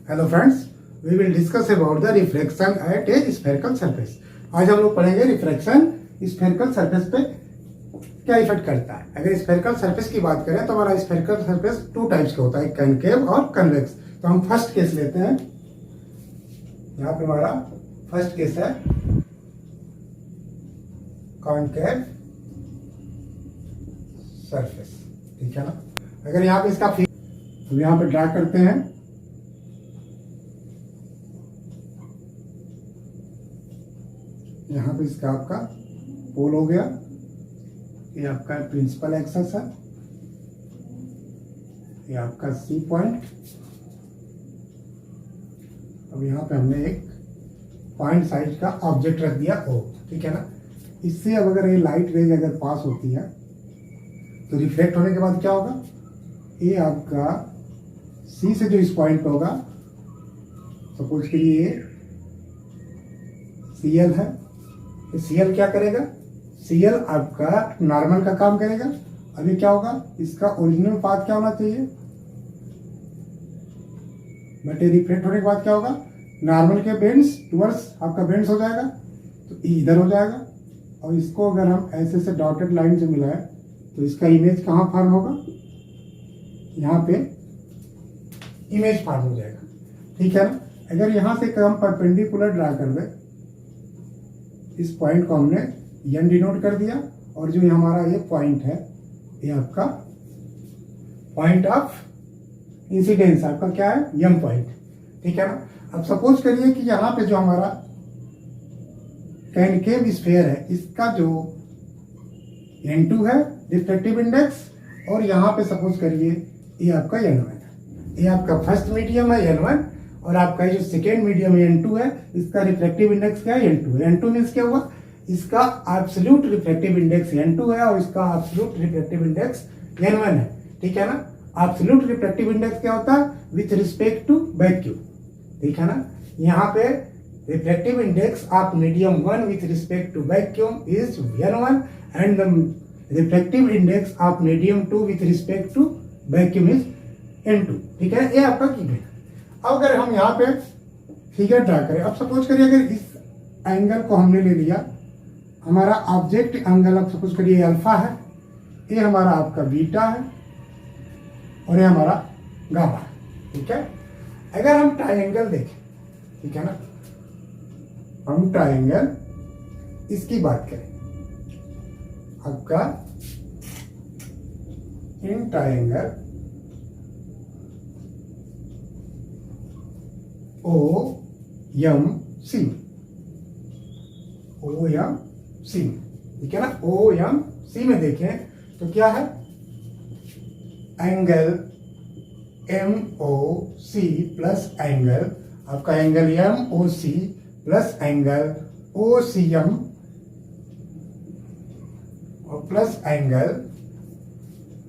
Hello friends, we will discuss about the reflection at a spherical surface. आज हम लोग पढ़ेंगे रिफ्लेक्शन स्फेरिकल सरफेस पे क्या इफेक्ट करता है। अगर स्फेरिकल सरफेस की बात करें तो हमारा स्फेरिकल सरफेस टू टाइप्स का होता है, कनकेव और कन्वेक्स। तो हम फर्स्ट केस लेते हैं। यहाँ पे हमारा फर्स्ट केस है कॉनकेव सरफेस, ठीक है ना। अगर यहाँ पे इसका हम यहाँ पे ड्रा करते हैं। यहाँ पे इसका आपका पोल हो गया, ये आपका प्रिंसिपल एक्सेस है, ये आपका सी पॉइंट। अब यहाँ पे हमने एक पॉइंट साइज का ऑब्जेक्ट रख दिया ओ, ठीक है ना। इससे अब अगर ये लाइट रेज अगर पास होती है तो रिफ्लेक्ट होने के बाद क्या होगा, ये आपका सी से जो इस पॉइंट पे होगा, सपोज के लिए ये सीएल है, सीएल क्या करेगा, सीएल आपका नॉर्मल का काम करेगा। अभी क्या होगा, इसका ओरिजिनल पाथ क्या होना चाहिए, बट ये रिफ्लेक्ट होने के बाद क्या होगा, नॉर्मल के बेंड्स टुवर्ड्स आपका बेंड्स हो जाएगा, तो इधर हो जाएगा। और इसको अगर हम ऐसे से डॉटेड लाइन से मिलाए तो इसका इमेज कहाँ फॉर्म होगा, यहाँ पे इमेज फॉर्म हो जाएगा, ठीक है ना। अगर यहाँ से हम परपेंडिकुलर ड्रा कर दे, इस पॉइंट को हमने एन डिनोट कर दिया, और जो हमारा ये पॉइंट है ये आपका पॉइंट ऑफ इंसिडेंस आपका क्या है, एम पॉइंट, ठीक है ना। अब सपोज करिए कि यहाँ पे जो हमारा कॉनकेव स्फीयर है, इसका जो n2 है रिफ्लेक्टिव इंडेक्स, और यहाँ पे सपोज करिए ये आपका n1 है। ये आपका फर्स्ट मीडियम है n1, और आपका जो सेकेंड मीडियम n2 है, इसका रिफ्लेक्टिव इंडेक्स क्या है, n2 है। n2 मीन्स क्या हुआ, इसका एब्सोल्यूट रिफ्लेक्टिव इंडेक्स n2 है और इसका एब्सोल्यूट रिफ्लेक्टिव इंडेक्स n1 है, ठीक है ना। एब्सोल्यूट रिफ्लेक्टिव इंडेक्स क्या होता है, विथ रिस्पेक्ट टू वैक्यूम, ठीक है ना। यहाँ पे reflective index of medium 1 with respect to vacuum is n1 and the reflective index of medium 2 with respect to vacuum is n2, ठीक है। ये आपका गिवन है। अब अगर हम यहाँ पे फिगर ड्रा करें, अब सपोज करिए अगर इस एंगल को हमने ले लिया, हमारा ऑब्जेक्ट एंगल अब सपोज करिए अल्फा है, ये हमारा आपका बीटा है, और ये हमारा गामा है, ठीक है। अगर हम ट्राइंगल देखें, ठीक है ना, हम ट्राइंगल इसकी बात करें, आपका in triangle O M C, O M C, ठीक है ना। ओ एम सी में देखें तो क्या है, angle M O C plus angle आपका angle M O C plus angle O C M और प्लस एंगल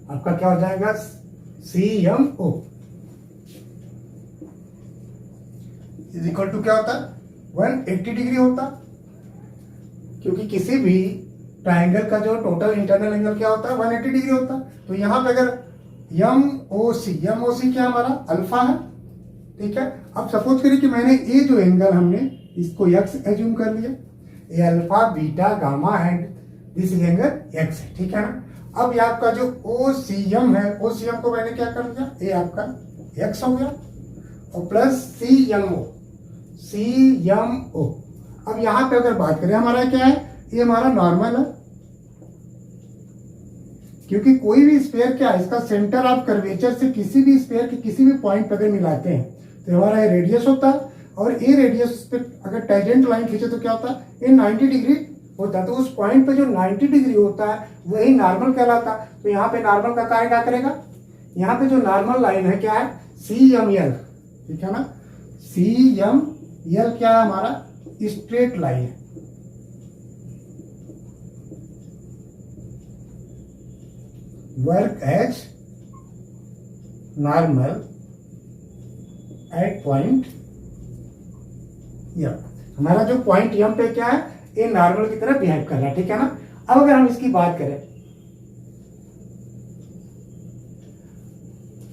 आपका क्या हो जाएगा, C M O is equal to क्या होता है, 180 डिग्री होता, क्योंकि किसी भी ट्राइंगल का जो टोटल इंटरनल एंगल क्या होता है, 180 डिग्री होता। तो यहाँ पे अगर एम ओ सी क्या हमारा अल्फा है, ठीक है। अब सपोज करिए कि मैंने ये जो एंगल हमने इसको एक्स एज्यूम कर लिया, ये alpha beta gamma and this is angle x है, ठीक है ना। अब ये आपका जो ओ सी एम है, ओ सी एम को मैंने क्या कर दिया, ये आपका एक्स हो गया, और प्लस सी एम ओ। अब यहाँ पे अगर बात करें हमारा क्या है, ये हमारा नॉर्मल है, क्योंकि कोई भी स्फीयर क्या है, इसका सेंटर ऑफ कर्वेचर से किसी भी स्फीयर के किसी भी पॉइंट पर अगर मिलाते हैं तो हमारा ये रेडियस होता है, और ये रेडियस पे अगर टेंजेंट लाइन खींचे तो क्या होता है, ये 90 डिग्री होता है। तो उस पॉइंट पे जो 90 डिग्री होता है वही नॉर्मल कहलाता है। तो यहाँ पे नॉर्मल का कार्य क्या करेगा, यहाँ पे जो नॉर्मल लाइन है क्या है, सी एम एल, ठीक है ना। सी एम एल क्या है, हमारा स्ट्रेट लाइन है, work as normal at point M. हमारा जो पॉइंट एम पे क्या है, ये नॉर्मल की तरह बिहेव कर रहा है, ठीक है ना। अब अगर हम इसकी बात करें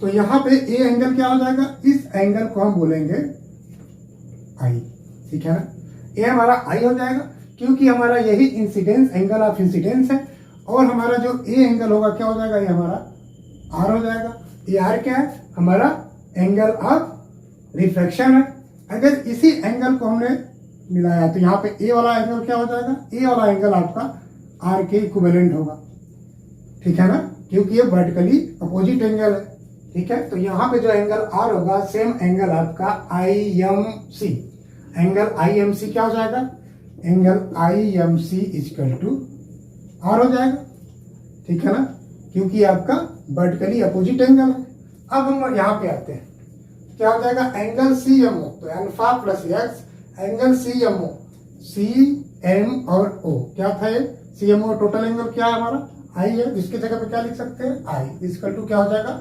तो यहाँ पे ए एंगल क्या हो जाएगा, इस एंगल को हम बोलेंगे आई, ठीक है ना। ए हमारा आई हो जाएगा क्योंकि हमारा यही इंसिडेंस, एंगल ऑफ इंसिडेंस है, और हमारा जो ए एंगल होगा क्या हो जाएगा, ये हमारा आर हो जाएगा। ये आर क्या है, हमारा एंगल ऑफ रिफ्रैक्शन है। अगर इसी एंगल को हमने मिलाया तो यहाँ पे ए वाला एंगल क्या हो जाएगा, ए वाला एंगल आपका आर के इक्विवेलेंट होगा, ठीक है ना, क्योंकि ये वर्टिकली अपोजिट एंगल है, ठीक है। तो यहाँ पे जो एंगल आर होगा सेम एंगल आपका I M C, angle I M C क्या हो जाएगा, angle I M C equal to R हो जाएगा, ठीक है ना, क्योंकि आपका वर्टिकली अपोजिट एंगल है। अब हम यहाँ पे आते हैं, क्या हो जाएगा, एंगल सी एम ओ, तो alpha plus X angle C M O, C M और ओ क्या था, ये C M O total angle क्या है हमारा आई है, इसकी जगह पे क्या लिख सकते हैं, आई इक्वल टू क्या हो जाएगा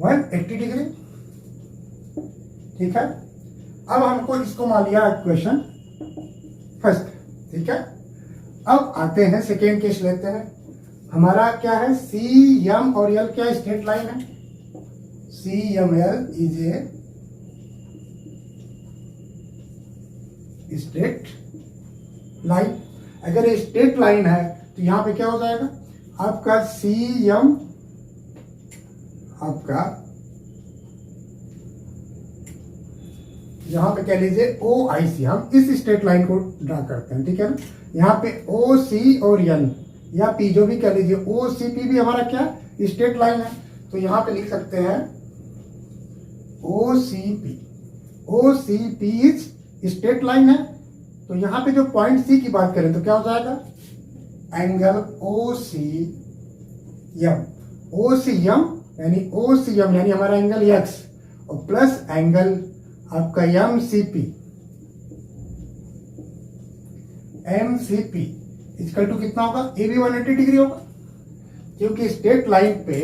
180 डिग्री, ठीक है। अब हमको इसको मान लिया इक्वेशन फर्स्ट, ठीक है। अब आते हैं सेकेंड केस लेते हैं, हमारा क्या है, सी एम और एल क्या स्ट्रेट लाइन है, C M L is a straight line. अगर ये स्ट्रेट लाइन है तो यहां पे क्या हो जाएगा आपका सी एम, आपका यहां पे कह लीजिए ओ आई सी, हम इस स्ट्रेट लाइन को ड्रा करते हैं, ठीक है ना। यहाँ पे ओ सी और एन या पी जो भी कह लीजिए, ओ सी पी भी हमारा क्या स्ट्रेट लाइन है, तो यहाँ पे लिख सकते हैं O C P, O C P is straight line है। तो यहाँ पे जो पॉइंट सी की बात करें तो क्या हो जाएगा, angle O C M, O C M यानी ओ सी एम यानी हमारा एंगल एक्स, और प्लस एंगल आपका M C P, M C P equal to कितना होगा, ए भी 180 डिग्री होगा, क्योंकि स्ट्रेट लाइन पे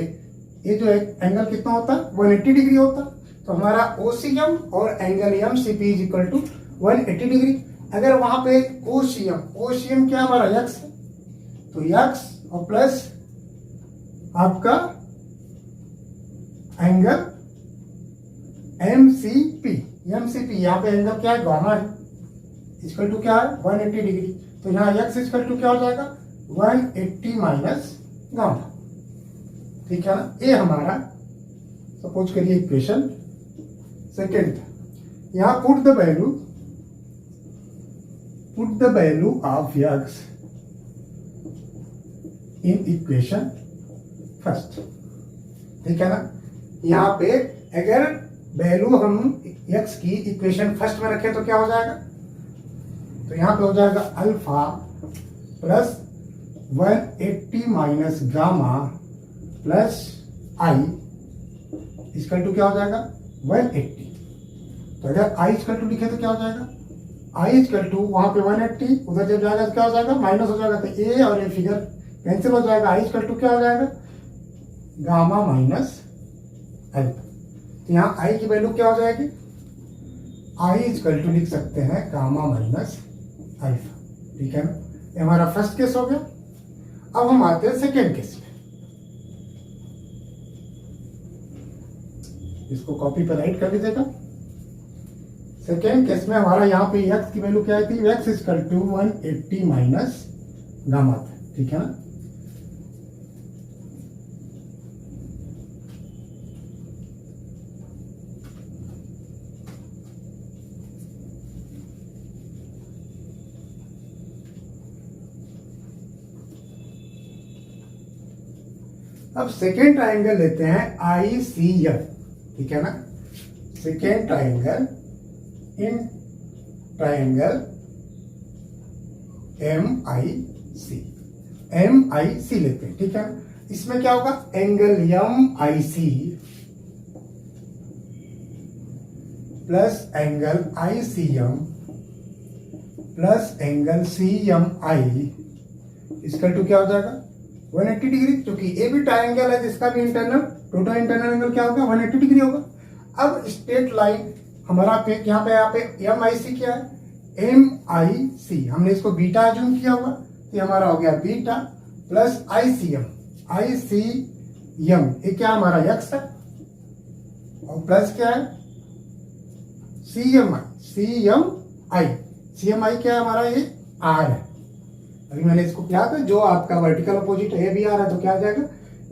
ये जो एंगल कितना होता है 180 डिग्री होता है। तो हमारा ओसीएम और angle M C P is equal to 180 degree. अगर वहां पे ओसीएम, ओसीएम क्या हमारा एक्स है, तो एक्स और प्लस आपका एंगल एम सी पी, यहाँ पे एंगल क्या है, गामा है, इक्वल टू क्या है 180 डिग्री। तो यहाँ एक्स इक्वल टू क्या हो जाएगा 180 माइनस गामा, ठीक है ना। ये हमारा सपोज करिए इक्वेशन सेकेंड था। यहाँ put the value of x in equation first, ठीक है ना। यहाँ पे अगर वैल्यू हम एक्स की इक्वेशन फर्स्ट में रखें तो क्या हो जाएगा, तो यहाँ पे हो जाएगा alpha plus 180 minus gamma plus I equal to क्या हो जाएगा 180। तो अगर आई इक्वल टू लिखे तो क्या हो जाएगा, आई इक्वल टू वहां पे 180, उधर जब जाएगा तो क्या हो जाएगा माइनस हो जाएगा, तो ए और ए फिगर कैंसिल हो जाएगा, आई इक्वल टू क्या हो जाएगा गामा माइनस अल्फा। तो यहाँ आई की वैल्यू क्या हो जाएगी, आई इक्वल टू लिख सकते हैं गामा माइनस अल्फा, ठीक है ना। ये हमारा फर्स्ट केस हो गया। अब हम आते हैं सेकेंड केस में, इसको कॉपी पर राइट कर लीजिएगा। सेकेंड केस में हमारा यहाँ पे एक्स की वैल्यू क्या थी, X equal to 180 minus gamma था, ठीक है ना। अब सेकेंड ट्राइंगल लेते हैं आई सी एफ, ठीक है ना। Second triangle in triangle M I C लेते हैं, ठीक है। इसमें क्या होगा, angle M I C plus angle I C M plus angle C M I इसका टू क्या हो जाएगा 180 डिग्री, क्योंकि ये भी ट्राइंगल है जिसका भी इंटरनल टोटल इंटरनल एंगल क्या होगा 180 डिग्री होगा। अब स्ट्रेट लाइन हमारा पे यहाँ पे एम आई सी क्या है, एम आई सी, हमने इसको बीटा अज्यूम किया होगा, तो हमारा हो गया बीटा प्लस आई सी एम, ये क्या हमारा एक्स है, और प्लस क्या है CMI क्या है हमारा, ये R है। अभी मैंने इसको क्या था, जो आपका वर्टिकल अपोजिट है भी R है तो क्या आ जाएगा,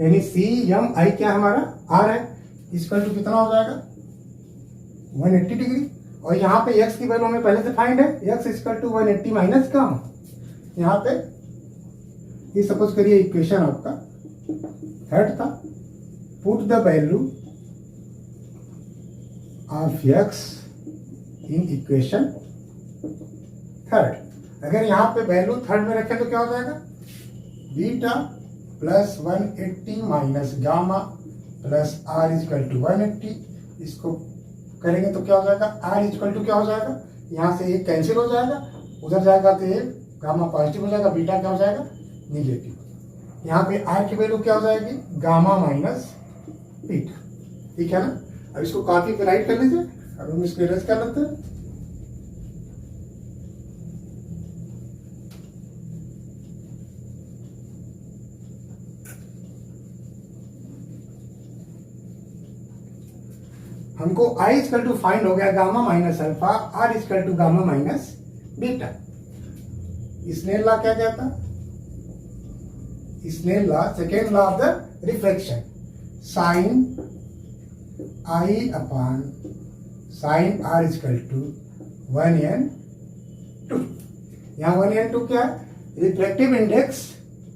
यानी CMI क्या है हमारा R है, इक्वल टू कितना हो जाएगा 180 डिग्री। और यहाँ पे x की वैल्यू हमें पहले से फाइंड है, x equal to 180 minus gamma. यहाँ पे ये सपोज करिए इक्वेशन आपका थर्ड था, put the value of x in equation third. अगर यहाँ पे वैल्यू थर्ड में रखें तो क्या हो जाएगा, beta plus 180 minus gamma plus r equal to 180। इसको करेंगे तो क्या हो जाएगा, r इक्वल टू क्या हो जाएगा, यहाँ से एक कैंसिल हो जाएगा, उधर जाएगा तो ये गामा पॉजिटिव हो जाएगा, बीटा क्या हो जाएगा निगेटिव। यहाँ पे r की वैल्यू क्या हो जाएगी, गामा माइनस बीटा, ठीक है ना। अब इसको कॉपी पे राइट कर लीजिए, अब हम इसको इरेज कर लेते हैं। हमको I इक्वल टू फाइंड हो गया gamma minus alpha, R equal to gamma minus beta. Snell law क्या कहता है, Snell law second law of the reflection, sine I upon sine R equal to 1n2। यहाँ 1n2 क्या है, reflective index,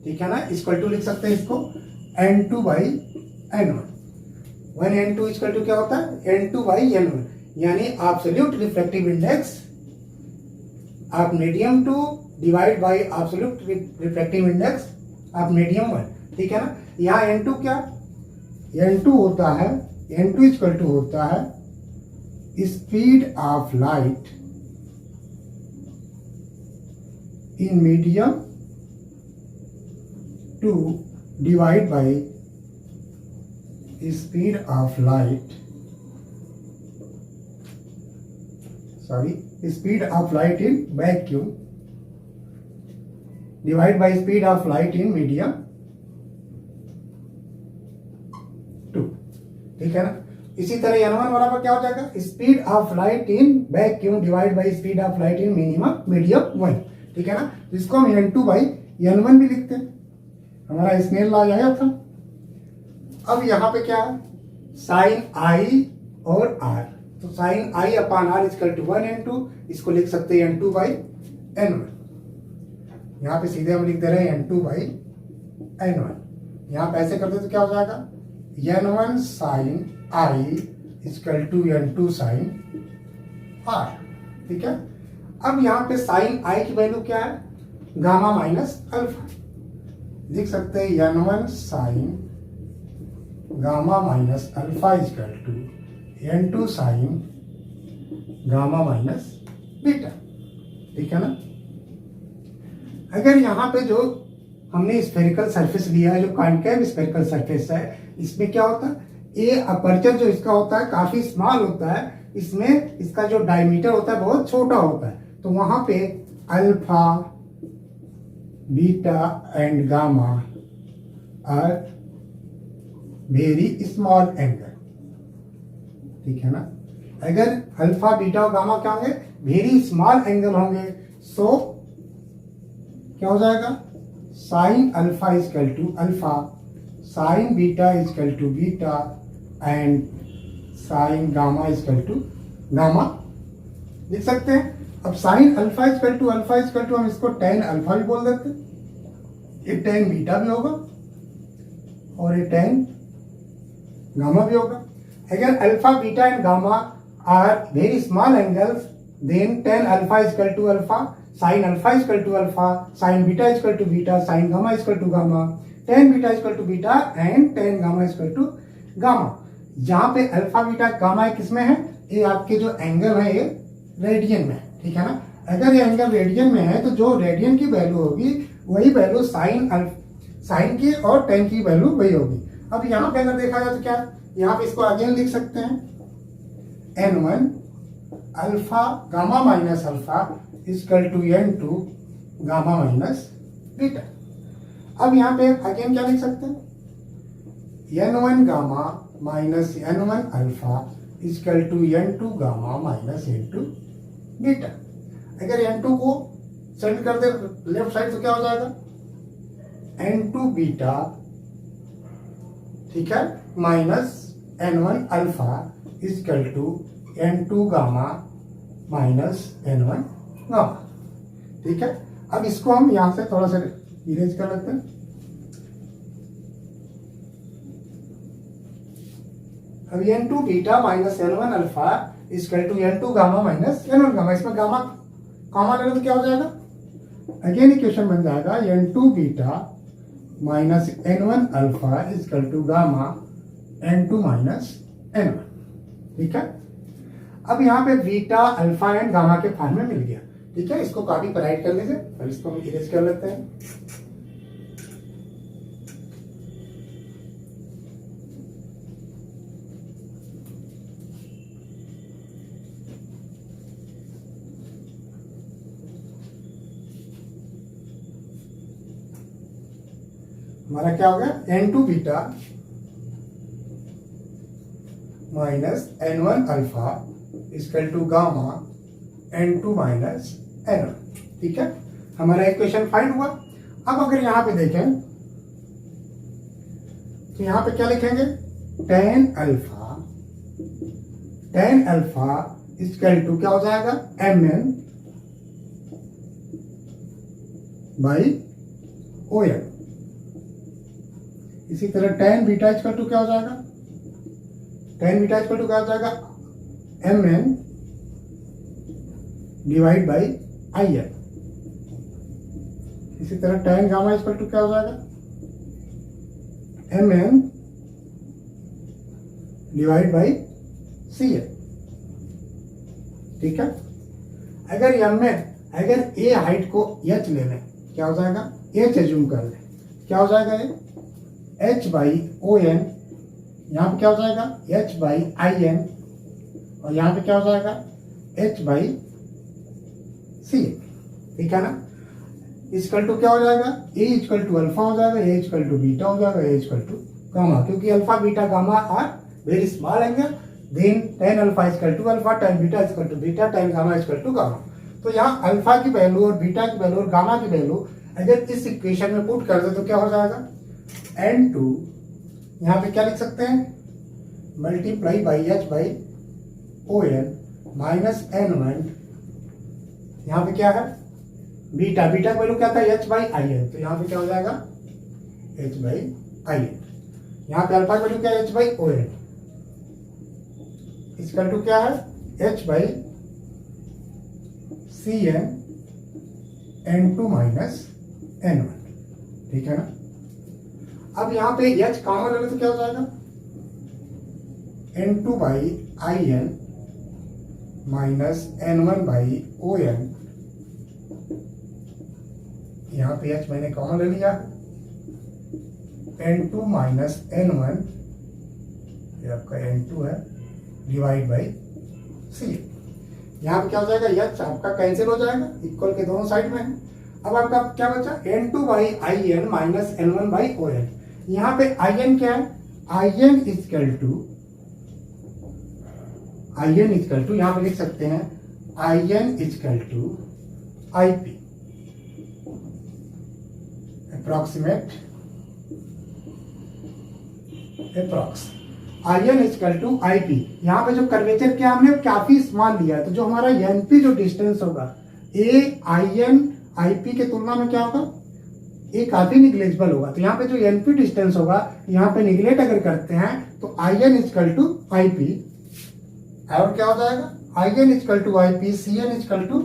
ठीक है ना, इक्वल टू लिख सकते हैं इसको n2 by n1। 1n2 equal to क्या होता है, n2 बाई n1, यानी absolute reflective index of medium 2 divide by absolute reflective index of medium 1, ठीक है ना। यहाँ n2 क्या, n2 होता है, n2 इक्वल टू होता है speed of light in medium 2 divide by speed of light, speed of light in vacuum divide by speed of light in medium 2, ठीक है ना। इसी तरह n1 बराबर क्या हो जाएगा, speed of light in vacuum divide by speed of light in medium 1, ठीक है ना। इसको हम n2 बाई n1 भी लिखते हैं, हमारा स्नेल लॉ आया था। अब यहाँ पे क्या है, साइन I और R, तो sine I upon R equal to 1n2, इसको लिख सकते हैं n2 बाई n1। यहाँ पे सीधे हम लिख दे रहे हैं n2 बाई n1। यहाँ पे ऐसे करते तो क्या हो जाएगा, n1 sine I equal to n2 sine R, ठीक है। अब यहाँ पे साइन I की वैल्यू क्या है, गामा माइनस अल्फा, लिख सकते हैं n1 sine gamma minus alpha equal to n2 sine gamma minus beta, ठीक है ना। अगर यहाँ पे जो हमने स्फेरिकल सरफेस लिया है, जो कॉन्केव स्फेरिकल सरफेस है, इसमें क्या होता है, ये अपर्चर जो इसका होता है काफी स्मॉल होता है, इसमें इसका जो डायमीटर होता है बहुत छोटा होता है, तो वहां पे alpha beta and gamma are very small angle, ठीक है ना। अगर अल्फा बीटा और गामा क्या होंगे, वेरी स्मॉल एंगल होंगे, सो क्या हो जाएगा, sine alpha equal to alpha, sine beta equal to beta and sine gamma equal to gamma लिख सकते हैं। अब साइन अल्फा इक्वल टू हम इसको टेन अल्फा भी बोल देते हैं, ये टेन बीटा भी होगा और ये टेन गामा भी होगा। अगर alpha beta and gamma are very small angles, then tan alpha equal to alpha, sine alpha equal to alpha, sine beta equal to beta, sine gamma equal to gamma, tan beta equal to beta and tan gamma equal to gamma. जहां पे alpha beta gamma किसमें है, ये आपके जो angle है ये radian में, ठीक है ना। अगर ये एंगल रेडियन में है तो जो रेडियन की वैल्यू होगी वही वैल्यू साइन की और टेन की वैल्यू वही होगी। अब यहाँ पे अगर देखा जाए तो क्या, यहाँ पे इसको अगेन लिख सकते हैं n1 alpha gamma minus alpha equal to n2 gamma minus beta. अब यहाँ पे अगेन क्या लिख सकते हैं, n1 gamma minus N1 alpha equal to N2 gamma minus N2 beta. अगर N2 को सेंड कर दे लेफ्ट साइड तो क्या हो जाएगा, N2 बीटा, ठीक है, minus N1 alpha equal to N2 gamma minus N1 gamma. ठीक है, अब इसको हम यहां से थोड़ा सा इरेज कर लेते हैं। अब N2 beta minus N1 alpha equal to N2 gamma minus N1 gamma, इसमें गामा कॉमन लेने तो क्या हो जाएगा, अगेन इक्वेशन बन जाएगा N2 beta minus N1 alpha equal to gamma N2 minus N1। ठीक है, अब यहाँ पे बीटा अल्फा एंड गामा के फॉर्म में मिल गया। ठीक है, इसको कॉपी पर राइट कर लीजिए और इसको हम इरेज कर लेते हैं। हमारा क्या हो गया, N2 beta minus N1 alpha equal to gamma N2 minus N1। ठीक है, हमारा इक्वेशन फाइंड हुआ। अब अगर यहां पे देखें तो यहां पे क्या लिखेंगे, tan अल्फा इक्वल टू क्या हो जाएगा, Mn बाई ON। इसी तरह tan बीटा इक्वल टू क्या हो जाएगा, tan बीटा इक्वल टू क्या हो जाएगा, Mn डिवाइड बाई IN। इसी तरह tan गामा इक्वल टू क्या हो जाएगा, Mn डिवाइड बाई CN। ठीक है, अगर A हाइट को H ले लें क्या हो जाएगा, H एज्यूम कर लें, क्या हो जाएगा ये H बाई ON, यहाँ पे क्या हो जाएगा H बाई IN, और यहाँ पे क्या हो जाएगा H बाई CN। ठीक है ना, इक्वल टू क्या हो जाएगा, A इक्वल टू अल्फा हो जाएगा, A इक्वल टू बीटा हो जाएगा, A इक्वल टू गामा, क्योंकि alpha beta gamma are very small angle, then tan alpha equal to alpha, tan beta equal to beta, tan gamma equal to gamma. तो यहाँ alpha की value और beta की value और gamma की value अगर इस इक्वेशन में पुट कर दे तो क्या हो जाएगा, N2 यहाँ पे क्या लिख सकते हैं, multiply by H by ON minus N1, यहाँ पे क्या है बीटा, बीटा का वैल्यू क्या था H बाई IN, तो यहाँ पे क्या हो जाएगा H बाई IN। यहाँ पे अल्फा का वैल्यू क्या है H by ON, equal to क्या है H by CN N2 minus N1। ठीक है ना, अब यहाँ पे H कॉमन ले लो तो क्या हो जाएगा, N2 by IN minus N1 by ON। यहाँ पे H मैंने कॉमन ले लिया, N2 माइनस N1, ये आपका N2 है, डिवाइड बाई C। यहाँ पे क्या हो जाएगा, H आपका कैंसिल हो जाएगा, इक्वल के दोनों साइड में है। अब आपका क्या बचा, N2 by IN minus N1 by ON। यहाँ पे IN क्या है, IN इक्वल टू यहाँ पे लिख सकते हैं IN equal to IP, approximate approx, IN equal to IP। यहाँ पे जो कर्वेचर क्या हमने काफी स्मॉल लिया है, तो जो हमारा NP जो डिस्टेंस होगा IN IP के तुलना में क्या होगा, ये काफी निग्लेजिबल होगा। तो यहाँ पे जो NP डिस्टेंस होगा यहाँ पे निग्लेक्ट अगर करते हैं तो IN इक्वल टू IP, और क्या हो जाएगा IN equal to IP, CN equal to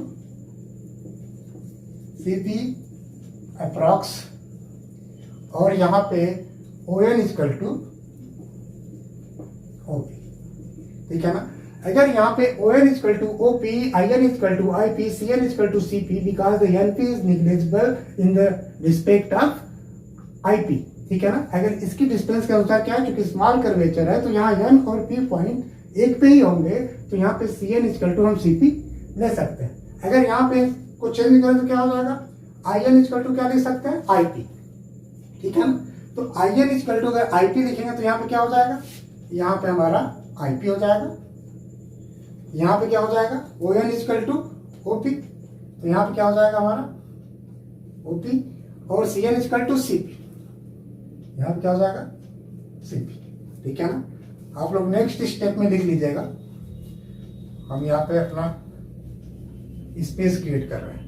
CP approx, और यहाँ पे ON इक्वल टू OP। ठीक है ना, अगर यहाँ पे ON equal to OP, IN equal to IP, CN equal to CP, because the NP is negligible in the respect of IP। ठीक है ना, अगर इसकी डिस्टेंस के अनुसार क्या है, क्योंकि स्मॉल कर्वेचर है तो यहाँ N और P पॉइंट एक पे ही होंगे, तो यहाँ पे CN इक्वल टू हम CP ले सकते हैं। अगर यहाँ पे कुछ चेंज करें तो क्या हो जाएगा, IN इक्वल टू क्या लिख सकते हैं IP। ठीक है ना, तो IN इक्वल टू अगर IP लिखेंगे तो यहाँ पे क्या हो जाएगा यहाँ पे हमारा IP हो जाएगा, यहाँ पे क्या हो जाएगा ON इक्वल टू OP, तो यहाँ पे क्या हो जाएगा हमारा OP, और CN इक्वल टू CP, यहाँ पे क्या हो जाएगा CP। ठीक है ना। आप लोग नेक्स्ट स्टेप में लिख लीजिएगा, हम यहाँ पे अपना स्पेस क्रिएट कर रहे हैं।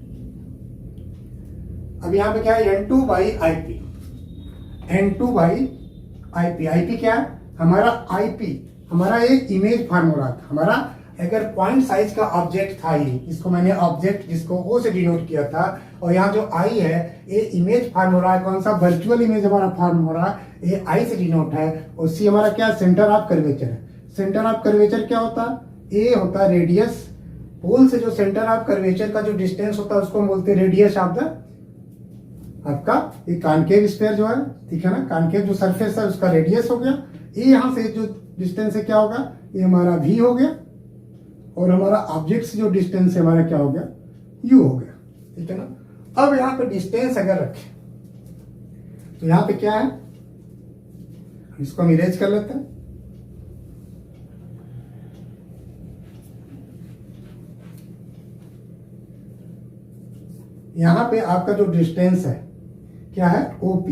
अब यहाँ पे क्या है N2/IP, N2/IP, IP क्या है हमारा IP, हमारा एक इमेज फार्मूला था हमारा। अगर पॉइंट साइज का ऑब्जेक्ट था ये, इसको मैंने ऑब्जेक्ट जिसको O से डिनोट किया था, और यहाँ जो I है ये इमेज फार्मूला है, कौन सा वर्चुअल इमेज हमारा फार्मूला, ये I से डिनोट है, और C हमारा क्या सेंटर ऑफ कर्वेचर है। सेंटर ऑफ कर्वेचर क्या होता है, A होता है रेडियस, पोल से जो सेंटर ऑफ कर्वेचर का जो डिस्टेंस होता है उसको हम बोलते हैं रेडियस ऑफ द आपका ये कॉनकेव स्फीयर जो है, ठीक है ना, कॉनकेव जो सरफेस है उसका रेडियस हो गया। ये यहाँ से जो डिस्टेंस है क्या होगा, ये हमारा V हो गया, और हमारा ऑब्जेक्ट से जो डिस्टेंस है हमारा क्या हो गया U हो गया। ठीक है ना। अब यहाँ पे डिस्टेंस अगर रखें तो यहाँ पे क्या है, इसको हम इरेज कर लेते हैं। यहाँ पे आपका जो डिस्टेंस है क्या है OP,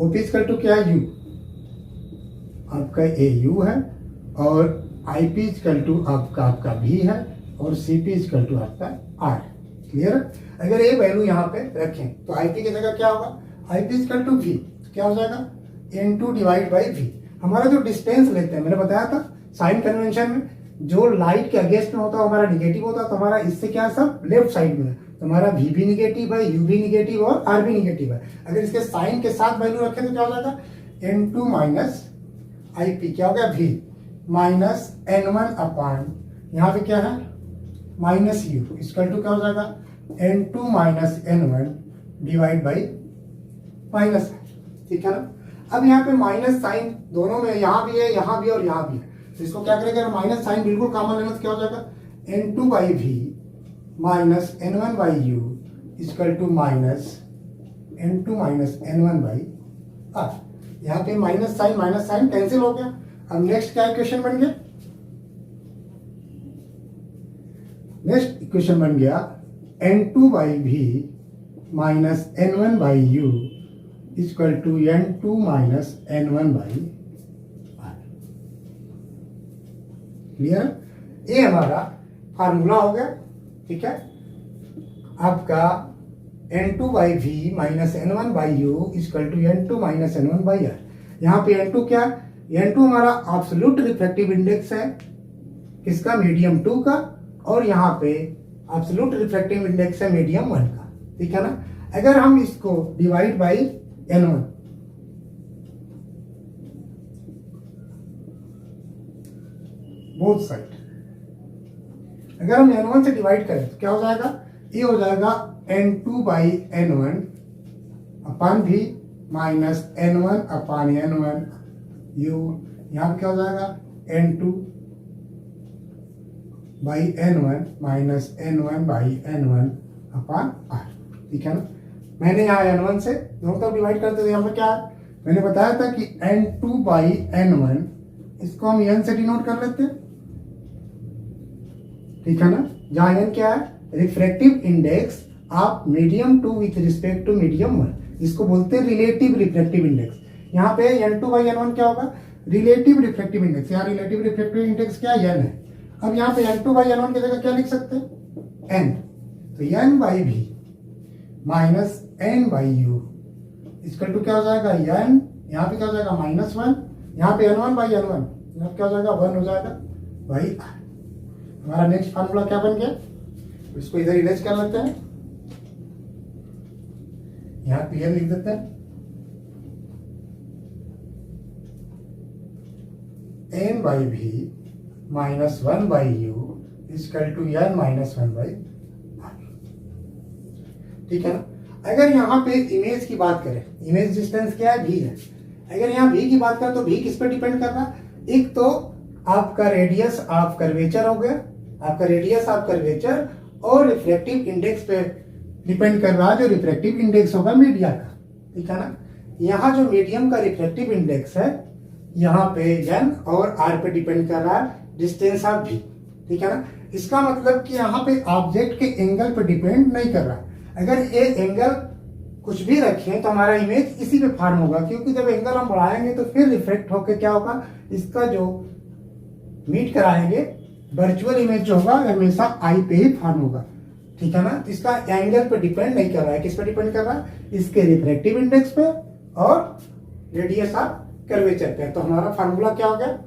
OP इक्वल टू क्या है U, आपका AU है, और IP इक्वल टू आपका V है, और CP इक्वल टू आपका R। क्लियर। अगर ये वैल्यू यहाँ पे रखें तो IP की जगह क्या होगा, IP इक्वल टू V क्या हो जाएगा N2/V। हमारा जो डिस्टेंस लेते हैं मैंने बताया था साइन कन्वेंशन में, जो लाइट के अगेंस्ट में होता है हमारा निगेटिव होता है, तो हमारा इससे क्या है सब लेफ्ट साइड में है, तो हमारा V भी निगेटिव है, U भी निगेटिव और R भी निगेटिव है। अगर इसके साइन के साथ वैल्यू रखें तो क्या हो जाएगा N2-IP क्या हो गया V माइनस N1 अपान यहाँ पे क्या है माइनस U इसका टू क्या हो जाएगा N2-N1 डिवाइड बाई माइनस। ठीक है ना। अब यहाँ पे माइनस साइन दोनों में, यहाँ भी है यहाँ भी और यहाँ भी है, तो इसको क्या करेंगे, माइनस साइन बिल्कुल कॉमन लेना तो क्या हो जाएगा N2/V minus N1/U equal to minus N2-N1/R। यहाँ पे माइनस साइन कैंसिल हो गया। अब नेक्स्ट क्या इक्वेशन बन गया, नेक्स्ट इक्वेशन बन गया N2/V minus N1/U equal to N2-N1/R। Clear. ये हमारा फार्मूला हो गया। ठीक है, आपका N2/V minus N1/U equal to N2-N1/R। यहाँ पे N2 क्या, N2 हमारा एब्सोल्यूट रिफ्रैक्टिव इंडेक्स है किसका, मीडियम 2 का, और यहाँ पे एब्सोल्यूट रिफ्रैक्टिव इंडेक्स है मीडियम 1 का। ठीक है ना। अगर हम इसको divide by N1, both side अगर हम N1 से डिवाइड करें तो क्या हो जाएगा, ये हो जाएगा N2/N1 अपान V माइनस N1 अपान N1 U। यहाँ पे क्या हो जाएगा N2/N1 माइनस N1/N1 अपान R। ठीक है ना। मैंने यहाँ N1 से दोनों तरफ डिवाइड करते थे, यहाँ पे क्या है मैंने बताया था कि N2/N1 इसको हम N से डिनोट कर लेते हैं। ठीक है ना। जहां N क्या है, refractive index of medium 2 with respect to medium 1, जिसको बोलते हैं रिलेटिव रिफ्रैक्टिव इंडेक्स। यहाँ पे N2/N1 क्या होगा, रिलेटिव रिफ्रैक्टिव इंडेक्स। यहाँ रिलेटिव रिफ्रैक्टिव इंडेक्स क्या N है। अब यहाँ पे N2/N1 की जगह क्या लिख सकते हैं N, तो N/V माइनस N/U इसका टू क्या हो जाएगा N, यहाँ पे क्या हो जाएगा -1, यहाँ पे N1/N1 यहाँ पे क्या हो जाएगा 1 हो जाएगा भाई। हमारा नेक्स्ट फार्मूला क्या बन गया, इसको इधर इरेज कर लेते हैं, यहाँ क्लियर लिख देते हैं N/V minus 1/U equal to N-1/R। ठीक है ना। अगर यहाँ पे इमेज की बात करें, इमेज डिस्टेंस क्या है V है। अगर यहाँ V की बात करें तो V किस पे डिपेंड कर रहा है, एक तो आपका रेडियस ऑफ कर्वेचर हो गया, आपका रेडियस ऑफ कर्वेचर, और रिफ्रैक्टिव इंडेक्स पे डिपेंड कर रहा है जो रिफ्रैक्टिव इंडेक्स होगा मीडिया का। ठीक है ना। यहाँ जो मीडियम का रिफ्रैक्टिव इंडेक्स है यहाँ पे n और r पे डिपेंड कर रहा है डिस्टेंस ऑफ v, ठीक है ना। इसका मतलब कि यहाँ पे ऑब्जेक्ट के एंगल पे डिपेंड नहीं कर रहा। अगर ये एंगल कुछ भी रखें तो हमारा इमेज इसी पे फॉर्म होगा, क्योंकि जब एंगल हम बढ़ाएंगे तो फिर रिफ्लेक्ट होकर क्या होगा, इसका जो मीट कराएंगे वर्चुअल इमेज जो होगा हमेशा आई पे ही फॉर्म होगा, ठीक है ना। इसका एंगल पे डिपेंड नहीं कर रहा है, किस पे डिपेंड कर रहा है, इसके रिफ्रैक्टिव इंडेक्स पे और रेडियस ऑफ कर्वेचर पे। तो हमारा फार्मूला क्या हो गया,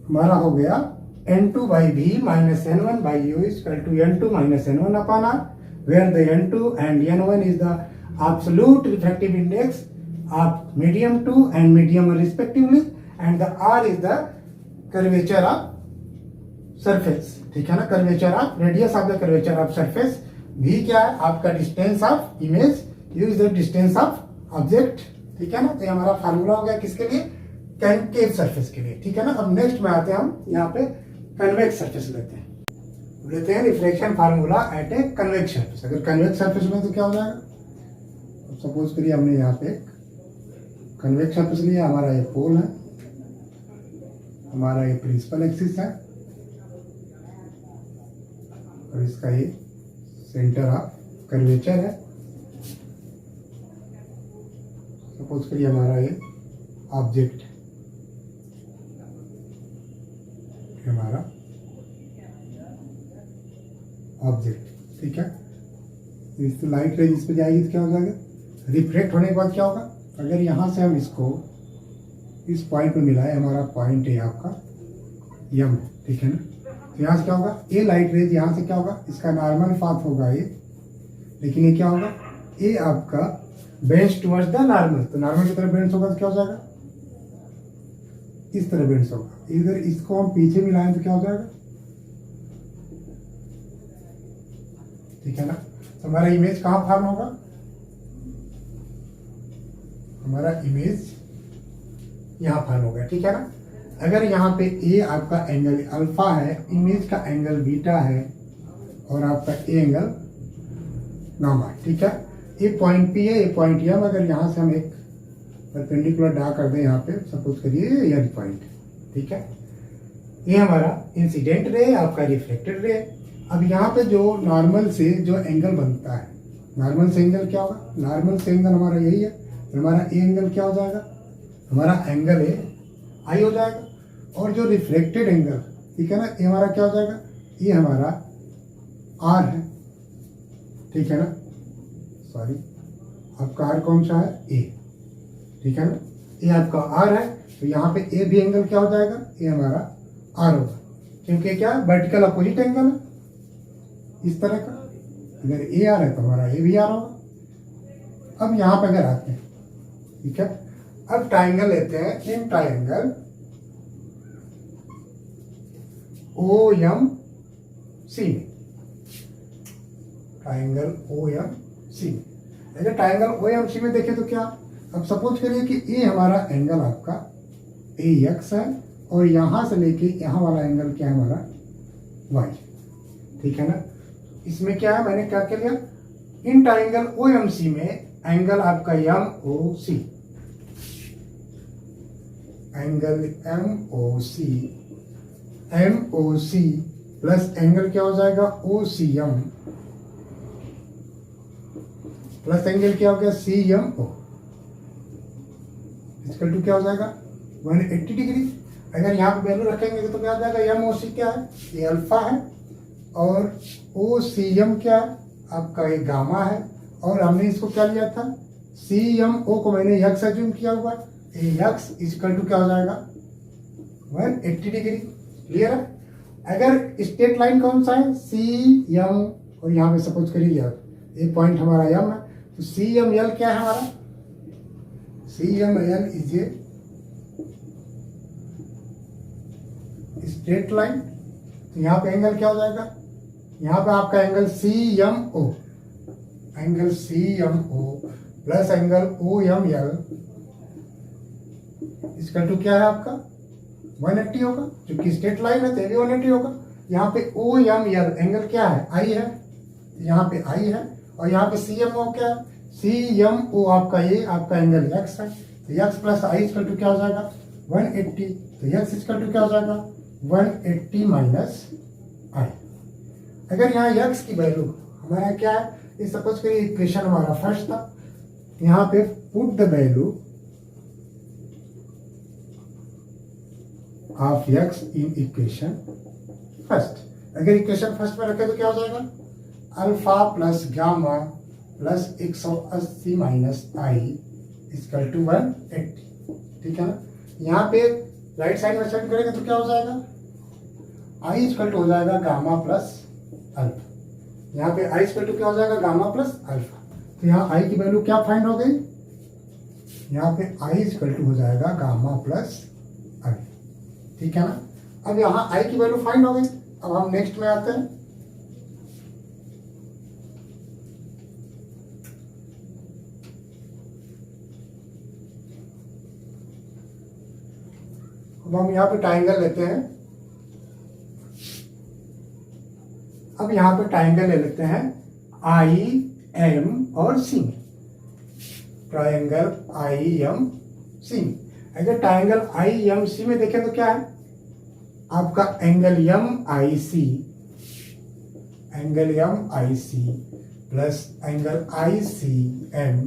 हमारा हो गया n2 by v minus n1 by u is equal to n2 minus n1 upon r, where the n2 and n1 is the absolute refractive index of medium 2 and medium 1 respectively, and the r is the curvature of surface, ठीक है ना, curvature of radius of the curvature of surface। v क्या है, आपका distance of image, u is the distance of object, ठीक है ना। तो ये हमारा फार्मूला हो गया किसके लिए, कॉन्केव सरफेस के लिए, ठीक है ना। अब नेक्स्ट में आते हैं हम यहाँ पे कन्वेक्स सरफेस लेते हैं reflection formula at a convex surface. अगर कन्वेक्स सरफेस में तो क्या हो जाएगा, सपोज करिए हमने यहाँ पे कन्वेक्स सरफेस लिया, हमारा ये पोल है, हमारा ये प्रिंसिपल एक्सिस है और इसका ये सेंटर ऑफ कर्वेचर है। सपोज करिए हमारा ये ऑब्जेक्ट हमारा ऑब्जेक्ट, ठीक है। इस लाइट रेज इस पे जाएगी तो क्या हो जाएगा, रिफ्लेक्ट होने के बाद क्या होगा, अगर यहाँ से हम इसको इस पॉइंट पे मिलाए, हमारा पॉइंट है आपका यम, ठीक है ना। तो यहाँ से क्या होगा, ये लाइट रेज यहाँ से क्या होगा, इसका नॉर्मल पाथ होगा ये, लेकिन ये क्या होगा, ये आपका बेंड्स टुवर्ड्स द नॉर्मल। तो नॉर्मल की तरफ बेंड्स होगा तो क्या हो जाएगा, इस तरह बेंड्स होगा। इधर इसको हम पीछे मिलाएं तो क्या हो जाएगा, ठीक है ना। तो हमारा इमेज कहाँ फॉर्म होगा, हमारा इमेज यहाँ फॉर्म हो गया, ठीक है ना। अगर यहाँ पे ए आपका एंगल अल्फा है, इमेज का एंगल बीटा है और आपका ए एंगल गामा, ठीक है। ये पॉइंट पी है, ये पॉइंट एम। अगर यहाँ से हम एक परपेंडिकुलर ड्रा कर दें, यहाँ पे सपोज करिए ये पॉइंट, ठीक है। ये हमारा इंसिडेंट रे, आपका रिफ्लेक्टेड रे। अब यहाँ पे जो नॉर्मल से जो एंगल बनता है, नॉर्मल से एंगल क्या होगा, नॉर्मल से एंगल हमारा यही है, तो हमारा ए एंगल क्या हो जाएगा, हमारा एंगल ए आई हो जाएगा। और जो रिफ्लेक्टेड एंगल, ठीक है ना, ये हमारा क्या हो जाएगा, ये हमारा आर है, ठीक है ना। सॉरी, आपका आर कौन सा है, ए, ठीक है ना। ये आपका आर है, तो यहाँ पे ए भी एंगल क्या हो जाएगा, ये हमारा आर होगा, क्योंकि क्या वर्टिकल अपोजिट एंगल है इस तरह का। अगर ए आर है तो हमारा ए भी आर होगा। अब यहाँ पे अगर आते हैं, ठीक है, अब ट्राइंगल लेते हैं, इन ट्राइंगल ओ एम सी में, ट्राइंगल ओ एम सी में। अगर ट्राइंगल ओ एम सी में देखें तो क्या, अब सपोज करिए कि ये हमारा एंगल आपका ए एक्स है और यहाँ से लेके यहाँ वाला एंगल क्या है हमारा वाई, ठीक है ना। इसमें क्या है, मैंने क्या कर लिया, इन ट्राइंगल ओ एम सी में एंगल आपका M O C, angle M O C plus angle क्या हो जाएगा O C M, plus angle क्या हो गया सी एम ओ, इसका टू क्या हो जाएगा 180 डिग्री। अगर यहाँ पे वैल्यू रखेंगे तो क्या हो जाएगा, एम ओ सी क्या है, ये अल्फा है और ओ सी एम क्या है, आपका ये गामा है। और हमने इसको क्या लिया था, सी एम ओ को मैंने यक्स एज्यूम किया हुआ, ये यक्स इक्वल टू क्या हो जाएगा 180 डिग्री। क्लियर है। अगर स्ट्रेट लाइन कौन सा है, सी एम, और यहाँ पे सपोज करिए ये पॉइंट हमारा एम है, तो सी एम एल क्या है हमारा, C M L is a straight line. तो यहाँ पे एंगल क्या हो जाएगा, यहाँ पे आपका angle C M O, angle C M O plus angle O M L इसका टू क्या है आपका 180 होगा, क्योंकि स्ट्रेट लाइन है तो भी 180 होगा। यहाँ पे ओ एम एल एंगल क्या है, आई है, यहाँ पे आई है, और यहाँ पे सी एम ओ क्या है, सी एम ओ आपका ये आपका एंगल एक्स है, तो एक्स प्लस आई इसका टू क्या हो जाएगा 180, तो x इक्वल टू क्या हो जाएगा 180 माइनस आई। अगर यहाँ x की वैल्यू हमारा क्या है, ये सपोज करिए इक्वेशन हमारा फर्स्ट था, यहाँ पे put the value of x in equation first. अगर इक्वेशन फर्स्ट में रखे तो क्या हो जाएगा alpha plus gamma plus 180 minus I equal to 180, ठीक है ना। यहाँ पे राइट साइड में सेट करेंगे तो क्या हो जाएगा आई इक्वल टू हो जाएगा गामा प्लस अल्फा। यहाँ पे आई इक्वल टू क्या हो जाएगा गामा प्लस अल्फा। तो यहाँ आई की वैल्यू क्या फाइंड हो गई, यहाँ पे आई इक्वल टू हो जाएगा गामा प्लस अल्फा, ठीक है ना। अब यहाँ आई की वैल्यू फाइंड हो गई। अब हम नेक्स्ट में आते हैं। अब हम यहाँ पे ट्राइंगल लेते हैं। अब यहाँ पे ट्राइंगल ले लेते हैं आई एम और सी में, ट्राइंगल आई एम सी में। अगर ट्राइंगल आई एम सी में देखें तो क्या है आपका angle M I C, angle M I C plus angle I C M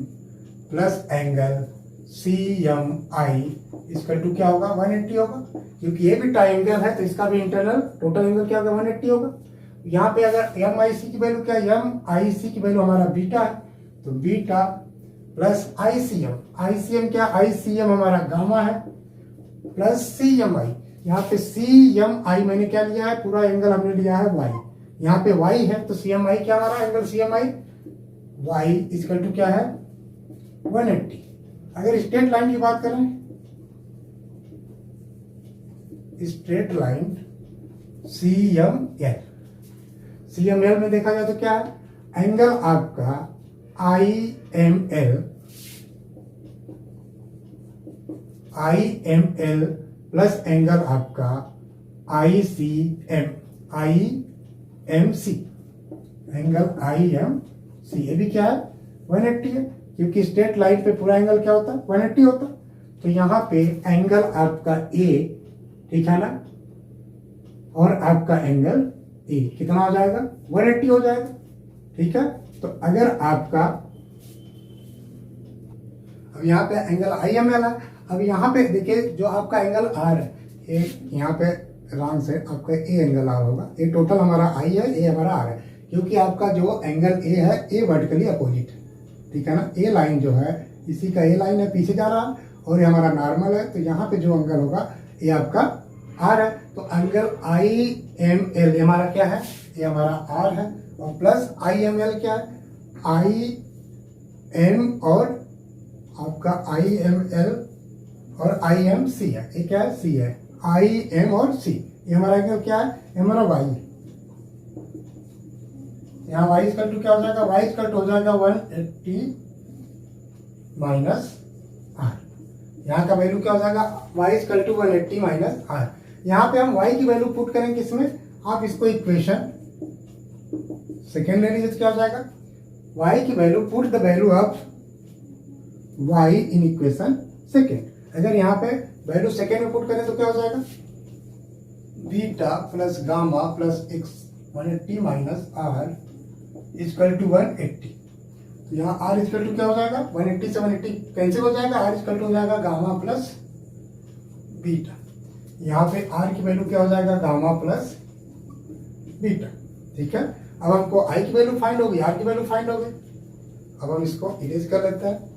plus angle C M I इसका टू क्या होगा 180 होगा, क्योंकि ये भी ट्राइंगल है तो इसका भी इंटरनल टोटल एंगल क्या होगा 180 होगा। यहाँ पे अगर एम आई सी की वैल्यू क्या है, एम आई सी की वैल्यू हमारा बीटा है, तो बीटा प्लस आई सी एम क्या, आई सी एम हमारा गामा है प्लस सी एम आई। यहाँ पे सी एम आई मैंने क्या लिया है, पूरा एंगल हमने लिया है वाई, यहाँ पे वाई है तो सी एम आई क्या हमारा angle C M I Y equal to क्या है 180। अगर स्ट्रेट लाइन की बात करें, straight line C M L में देखा जाए तो क्या है एंगल आपका I M L plus angle आपका I M C, angle I M C, ये भी क्या है 180 है, क्योंकि स्ट्रेट लाइन पे पूरा एंगल क्या होता है 180 होता है। तो यहाँ पे एंगल आपका ए, ठीक है ना, और आपका एंगल ए कितना हो जाएगा 180 हो जाएगा, ठीक है। तो अगर आपका अब यहाँ पे एंगल आई एम एल है, अब यहाँ पे देखिए जो आपका एंगल आर है, एक यहाँ पे रॉन्ग से आपका ए एंगल आर होगा, ये टोटल हमारा आई है, ए हमारा आर है, क्योंकि आपका जो एंगल ए है ए वर्टिकली अपोजिट है, ठीक है ना। ए लाइन जो है इसी का ए लाइन है पीछे जा रहा है और ये हमारा नॉर्मल है, तो यहाँ पे जो एंगल होगा ये आपका आर है। तो एंगल आई एम एल हमारा क्या है, ये हमारा आर है, और प्लस आई एम एल क्या है आई एम और आपका आई एम एल और आई एम सी है, ये क्या है सी है, आई एम और सी, ये हमारा एंगल क्या है, ये हमारा वाई है। यहाँ वाई इक्वल टू क्या हो जाएगा, वाई इक्वल टू हो जाएगा 180 माइनस आर। यहाँ का वैल्यू क्या हो जाएगा, Y equal to 180 minus R. यहाँ पे हम वाई की वैल्यू पुट करेंगे इसमें, आप इसको इक्वेशन सेकेंड ले लीजिए, क्या हो जाएगा वाई की value, put the value of Y in equation second. अगर यहाँ पे वैल्यू सेकेंड में पुट करें तो क्या हो जाएगा beta plus gamma plus X 180 minus R equal to 180। तो यहाँ आर इक्वल टू क्या हो जाएगा 180 से 180 कैंसिल हो जाएगा, आर इक्वल टू हो जाएगा गामा प्लस बीटा। यहाँ पे आर की वैल्यू क्या हो जाएगा गामा प्लस बीटा, ठीक है। अब हमको आई की वैल्यू फाइंड होगी, आर की वैल्यू फाइंड होगी। अब हम इसको इरेज कर लेते हैं।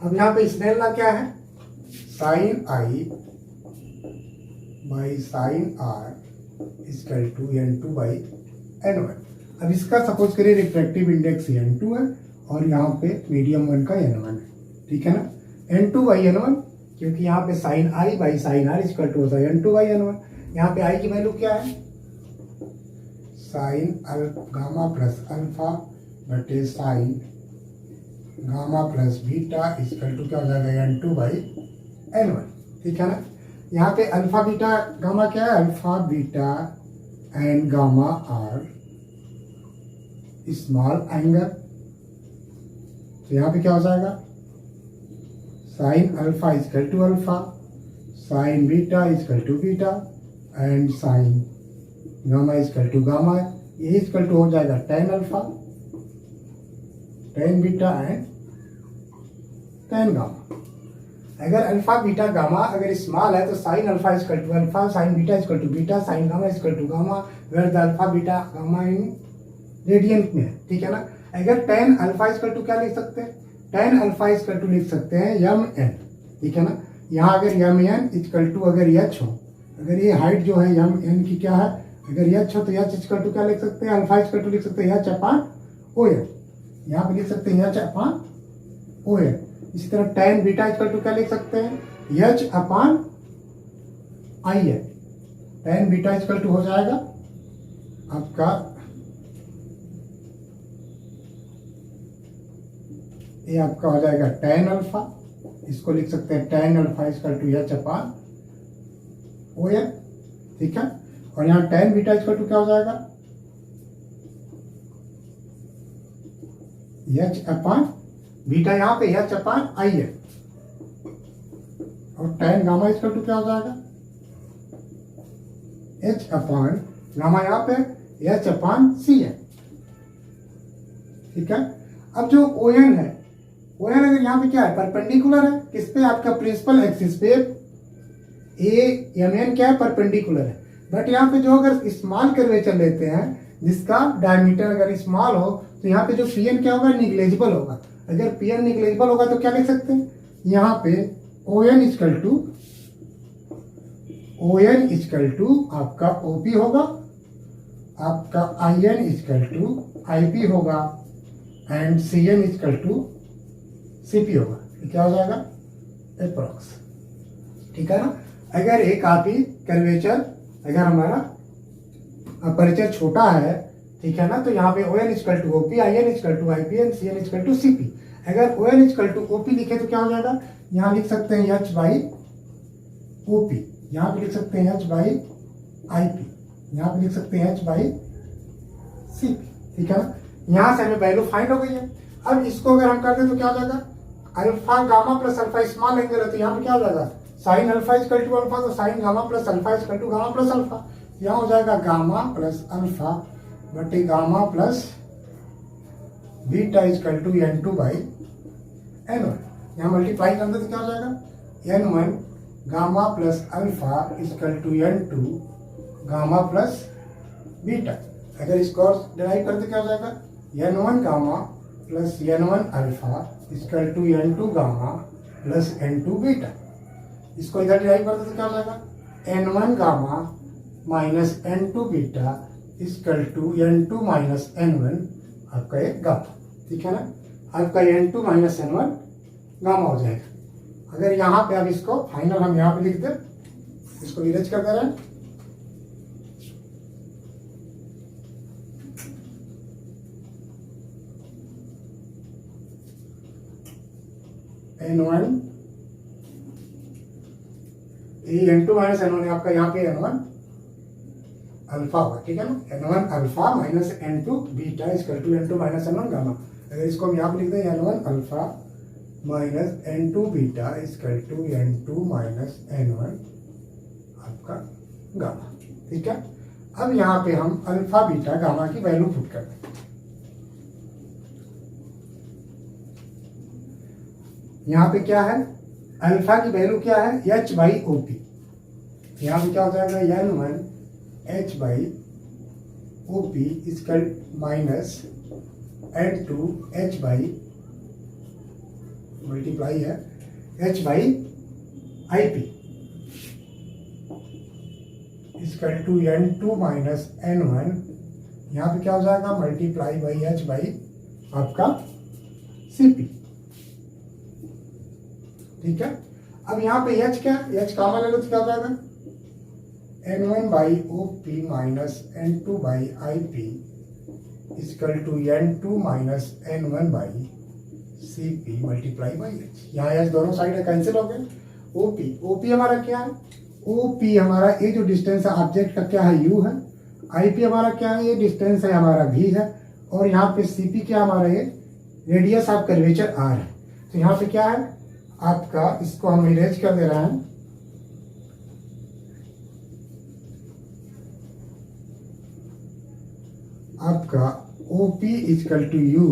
अब यहाँ पे स्नेल लॉ क्या है, sine I by sine R equal to n2 by n1। अब इसका सपोज करिए रिफ्रैक्टिव इंडेक्स n2 है और यहाँ पे मीडियम वन का n1 है, ठीक है ना। n2 बाई n1, क्योंकि यहाँ पे sine I by sine R equal to होता है n2 बाई n1। यहाँ पे आई की वैल्यू क्या है साइन गामा प्लस अल्फा बटे sine gamma plus beta equal to क्या हो जाएगा n2 बाई n1, ठीक है ना। यहाँ पे अल्फा बीटा गामा क्या है, alpha beta and gamma are small angle. तो यहाँ पे क्या हो जाएगा, sine alpha equal to alpha, sine beta equal to beta and sine gamma equal to gamma. ये इजकल टू हो जाएगा tan alpha, tan beta and tan gamma. अगर अल्फा बीटा गामा अगर स्मॉल है तो sine alpha equal to alpha, sine beta equal to beta, sine gamma equal to gamma, where the alpha beta gamma in radiant में है, ठीक है ना। अगर टेन अल्फा इजकल टू क्या लिख सकते हैं, टेन अल्फा इजकल टू लिख सकते हैं यम एन, ठीक है ना। यहाँ अगर यम एन इजकल टू अगर एच हो, अगर ये हाइट जो है यम एन की क्या है, अगर एच हो तो एच इजकल टू क्या लिख सकते हैं, अल्फा इजकल टू लिख सकते हैं एच अपान ओ एन, यहाँ पे लिख सकते हैं एच अपान ओ एन। इसी तरह टेन बीटा इजकल टू क्या लिख सकते हैं, h upon I N. Tan beta equal to हो जाएगा आपका, ये आपका हो जाएगा टेन अल्फा, इसको लिख सकते हैं tan alpha equal to h upon O N, ठीक है। और यहाँ टेन बीटा इजकल टू क्या हो जाएगा, एच अपान बीटा, यहाँ पे एच अपान आई है, और टेन गामा इजकल टू क्या हो जाएगा, एच अपान गामा, यहाँ पे एच अपान सी है, ठीक है। अब जो ओ एन है, ओ एन अगर यहाँ पे क्या है, परपेंडिकुलर है किस पे, आपका प्रिंसिपल एक्सिस पे। ए एम एन क्या है, परपेंडिकुलर है। बट यहाँ पे जो अगर स्मॉल कर्वेचर लेते हैं जिसका डायमीटर अगर स्मॉल हो तो यहाँ पे जो पी एन क्या होगा, निग्लेजिबल होगा। अगर पी एन निग्लेजिबल होगा तो क्या लिख सकते हैं, यहाँ पे ओ एन इजकल टू आपका ओपी होगा, आपका I N equal to I P होगा and C N equal to C P होगा। ये क्या हो जाएगा, अप्रॉक्स, ठीक है ना। अगर एक आपी कर्वेचर अगर हमारा अपर्चर छोटा है, ठीक है ना, तो यहाँ पे O N equal to OP, I N equal to I P and C N equal to C P. अगर O N equal to OP लिखे तो क्या हो जाएगा, यहाँ लिख सकते हैं एच बाई ओपी, यहाँ पे लिख सकते हैं एच बाई आई पी, यहाँ पे लिख सकते हैं एच बाई सी पी, ठीक है ना। यहाँ से हमें वैल्यू फाइंड हो गई है। अब इसको अगर हम करते हैं तो क्या हो जाएगा, alpha gamma plus alpha small angle है तो यहाँ पे क्या हो जाएगा, sine alpha equal to alpha, तो sine gamma plus alpha equal to gamma plus alpha. यहाँ हो जाएगा गामा प्लस अल्फा बटे gamma plus beta equal to N two by N one. यहाँ मल्टीप्लाई करते तो क्या हो जाएगा, N one gamma plus alpha equal to N two gamma plus beta. अगर इसको और डिराइव करते क्या हो जाएगा, N one gamma plus n one alpha equal to N two gamma plus n two beta. इसको इधर डिराइव करते तो क्या हो जाएगा, N one gamma minus N two beta equal to N two minus N one आपका एक gamma, ठीक है ना। आपका n two minus N one gamma हो जाएगा। अगर यहाँ पे अब इसको फाइनल हम यहाँ पे लिख दे, इसको इरेज कर दे रहे हैं, n one n two minus N one आपका यहाँ पे एन वन अल्फा होगा, ठीक है ना। N one alpha minus N two beta equal to N two minus N one gamma. अगर इसको हम यहाँ पे लिख दें, n one alpha minus N two beta equal to N two minus N one आपका गामा, ठीक है। अब यहाँ पे हम अल्फा बीटा गामा की वैल्यू पुट कर दें। यहाँ पे क्या है, अल्फा की वैल्यू क्या है, एच बाई ओ पी। यहाँ पे क्या हो जाएगा, N one H by O P equal minus N two H by multiply है H by I P equal to N two minus N one. यहाँ पे क्या हो जाएगा, मल्टीप्लाई बाई एच बाई आपका सी पी, ठीक है। अब यहाँ पे एच क्या, एच कॉमन ले लो तो क्या हो जाएगा, N one by O P minus N two by I P equal to N two minus N one by C P multiply by h. यहाँ एच दोनों साइड कैंसिल हो गए। ओपी, ओपी हमारा क्या है, ओ पी हमारा ये जो डिस्टेंस है ऑब्जेक्ट का क्या है, यू है। आई पी हमारा क्या है, ये डिस्टेंस है हमारा भी है। और यहाँ पे सी पी क्या हमारा, ये रेडियस ऑफ कर्वेचर आर है। तो यहाँ पे क्या है आपका, इसको हम इरेज कर दे रहे हैं। आपका O P equal to u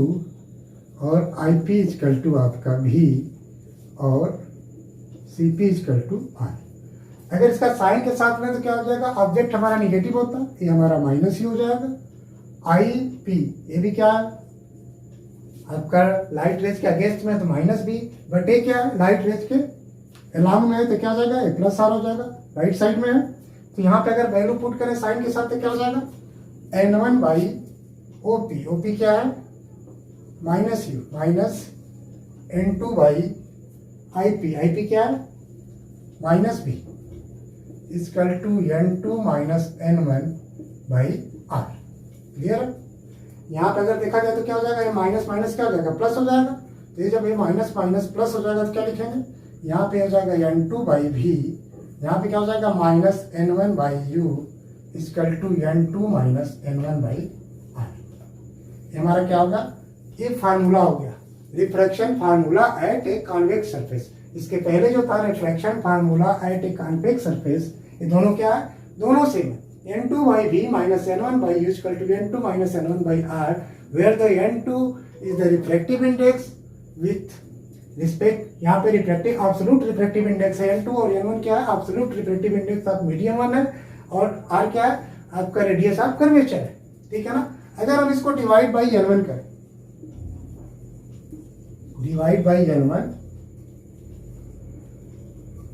और आई पी इजकल टू आपका भी और C P equal to R. अगर इसका साइन के साथ में तो क्या हो जाएगा, ऑब्जेक्ट हमारा निगेटिव होता है, ये हमारा माइनस ही हो जाएगा। आई पी ये भी क्या है आपका लाइट रेज के अगेंस्ट में तो माइनस भी, बट ये क्या है लाइट रेज के अलांग में है तो क्या हो जाएगा, ए प्लस आर हो जाएगा, राइट साइड में है। तो यहाँ पे अगर वैल्यू पुट करें साइन के साथ तो क्या हो जाएगा, N1 बाई ओ पी क्या है minus u minus N2 by I P क्या है minus v equal to N2 minus N1 by R. Clear है। यहाँ पे अगर देखा जाए तो क्या हो जाएगा, ये माइनस माइनस क्या हो जाएगा, प्लस हो जाएगा। तो ये जब ये माइनस माइनस प्लस हो जाएगा तो क्या लिखेंगे, यहाँ पे हो जाएगा N2 बाई भी, यहाँ पे क्या हो जाएगा minus N1 by u equal to N2 minus N1 by R. ये हमारा क्या होगा, ये फार्मूला हो गया refraction formula at a convex surface. इसके पहले जो था refraction formula at a convex surface, ये दोनों क्या है, दोनों सेम है। N2 by V minus N1 by U is equal to N2 minus N1 by R, where the N2 is the refractive index with respect, यहाँ पे refractive absolute refractive index है N2 और N1 क्या है absolute refractive index of medium one है और R क्या है आपका रेडियस ऑफ कर्वेचर है। ठीक है ना। अगर हम इसको डिवाइड बाई N1 करें, divide by N1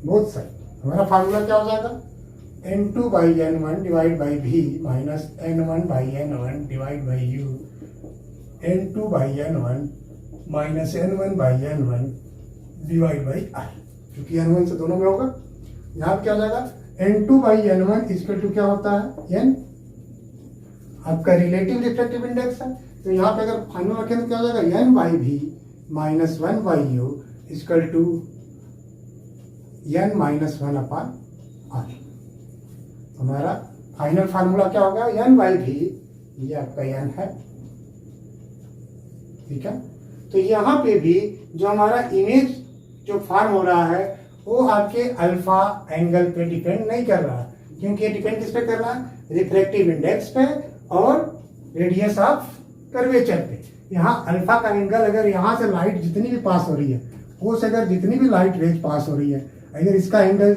both side, हमारा फार्मूला क्या हो जाएगा, N2 by N1 divide by V minus N1 by N1 divide by U, N2 by N1 minus N1 by N1 divide by R, क्योंकि N1 से दोनों में होगा। यहाँ क्या हो जाएगा, N2 by N1 equal to क्या होता है, N आपका रिलेटिव रिफ्रैक्टिव इंडेक्स है। तो यहाँ पे अगर फाइनल रखें तो क्या हो जाएगा, N by V minus 1 by U equal to N minus 1 upon R। हमारा फाइनल फार्मूला क्या होगा, N बाई भी, ये आपका N है। ठीक है। तो यहाँ पे भी जो हमारा इमेज जो फॉर्म हो रहा है वो आपके अल्फा एंगल पे डिपेंड नहीं कर रहा, क्योंकि ये डिपेंड किस पे कर रहा है, रिफ्रैक्टिव इंडेक्स पे और रेडियस ऑफ कर्वेचर पे। यहाँ अल्फा का एंगल, अगर यहाँ से लाइट जितनी भी पास हो रही है, वो से अगर जितनी भी लाइट रेज पास हो रही है, अगर इसका एंगल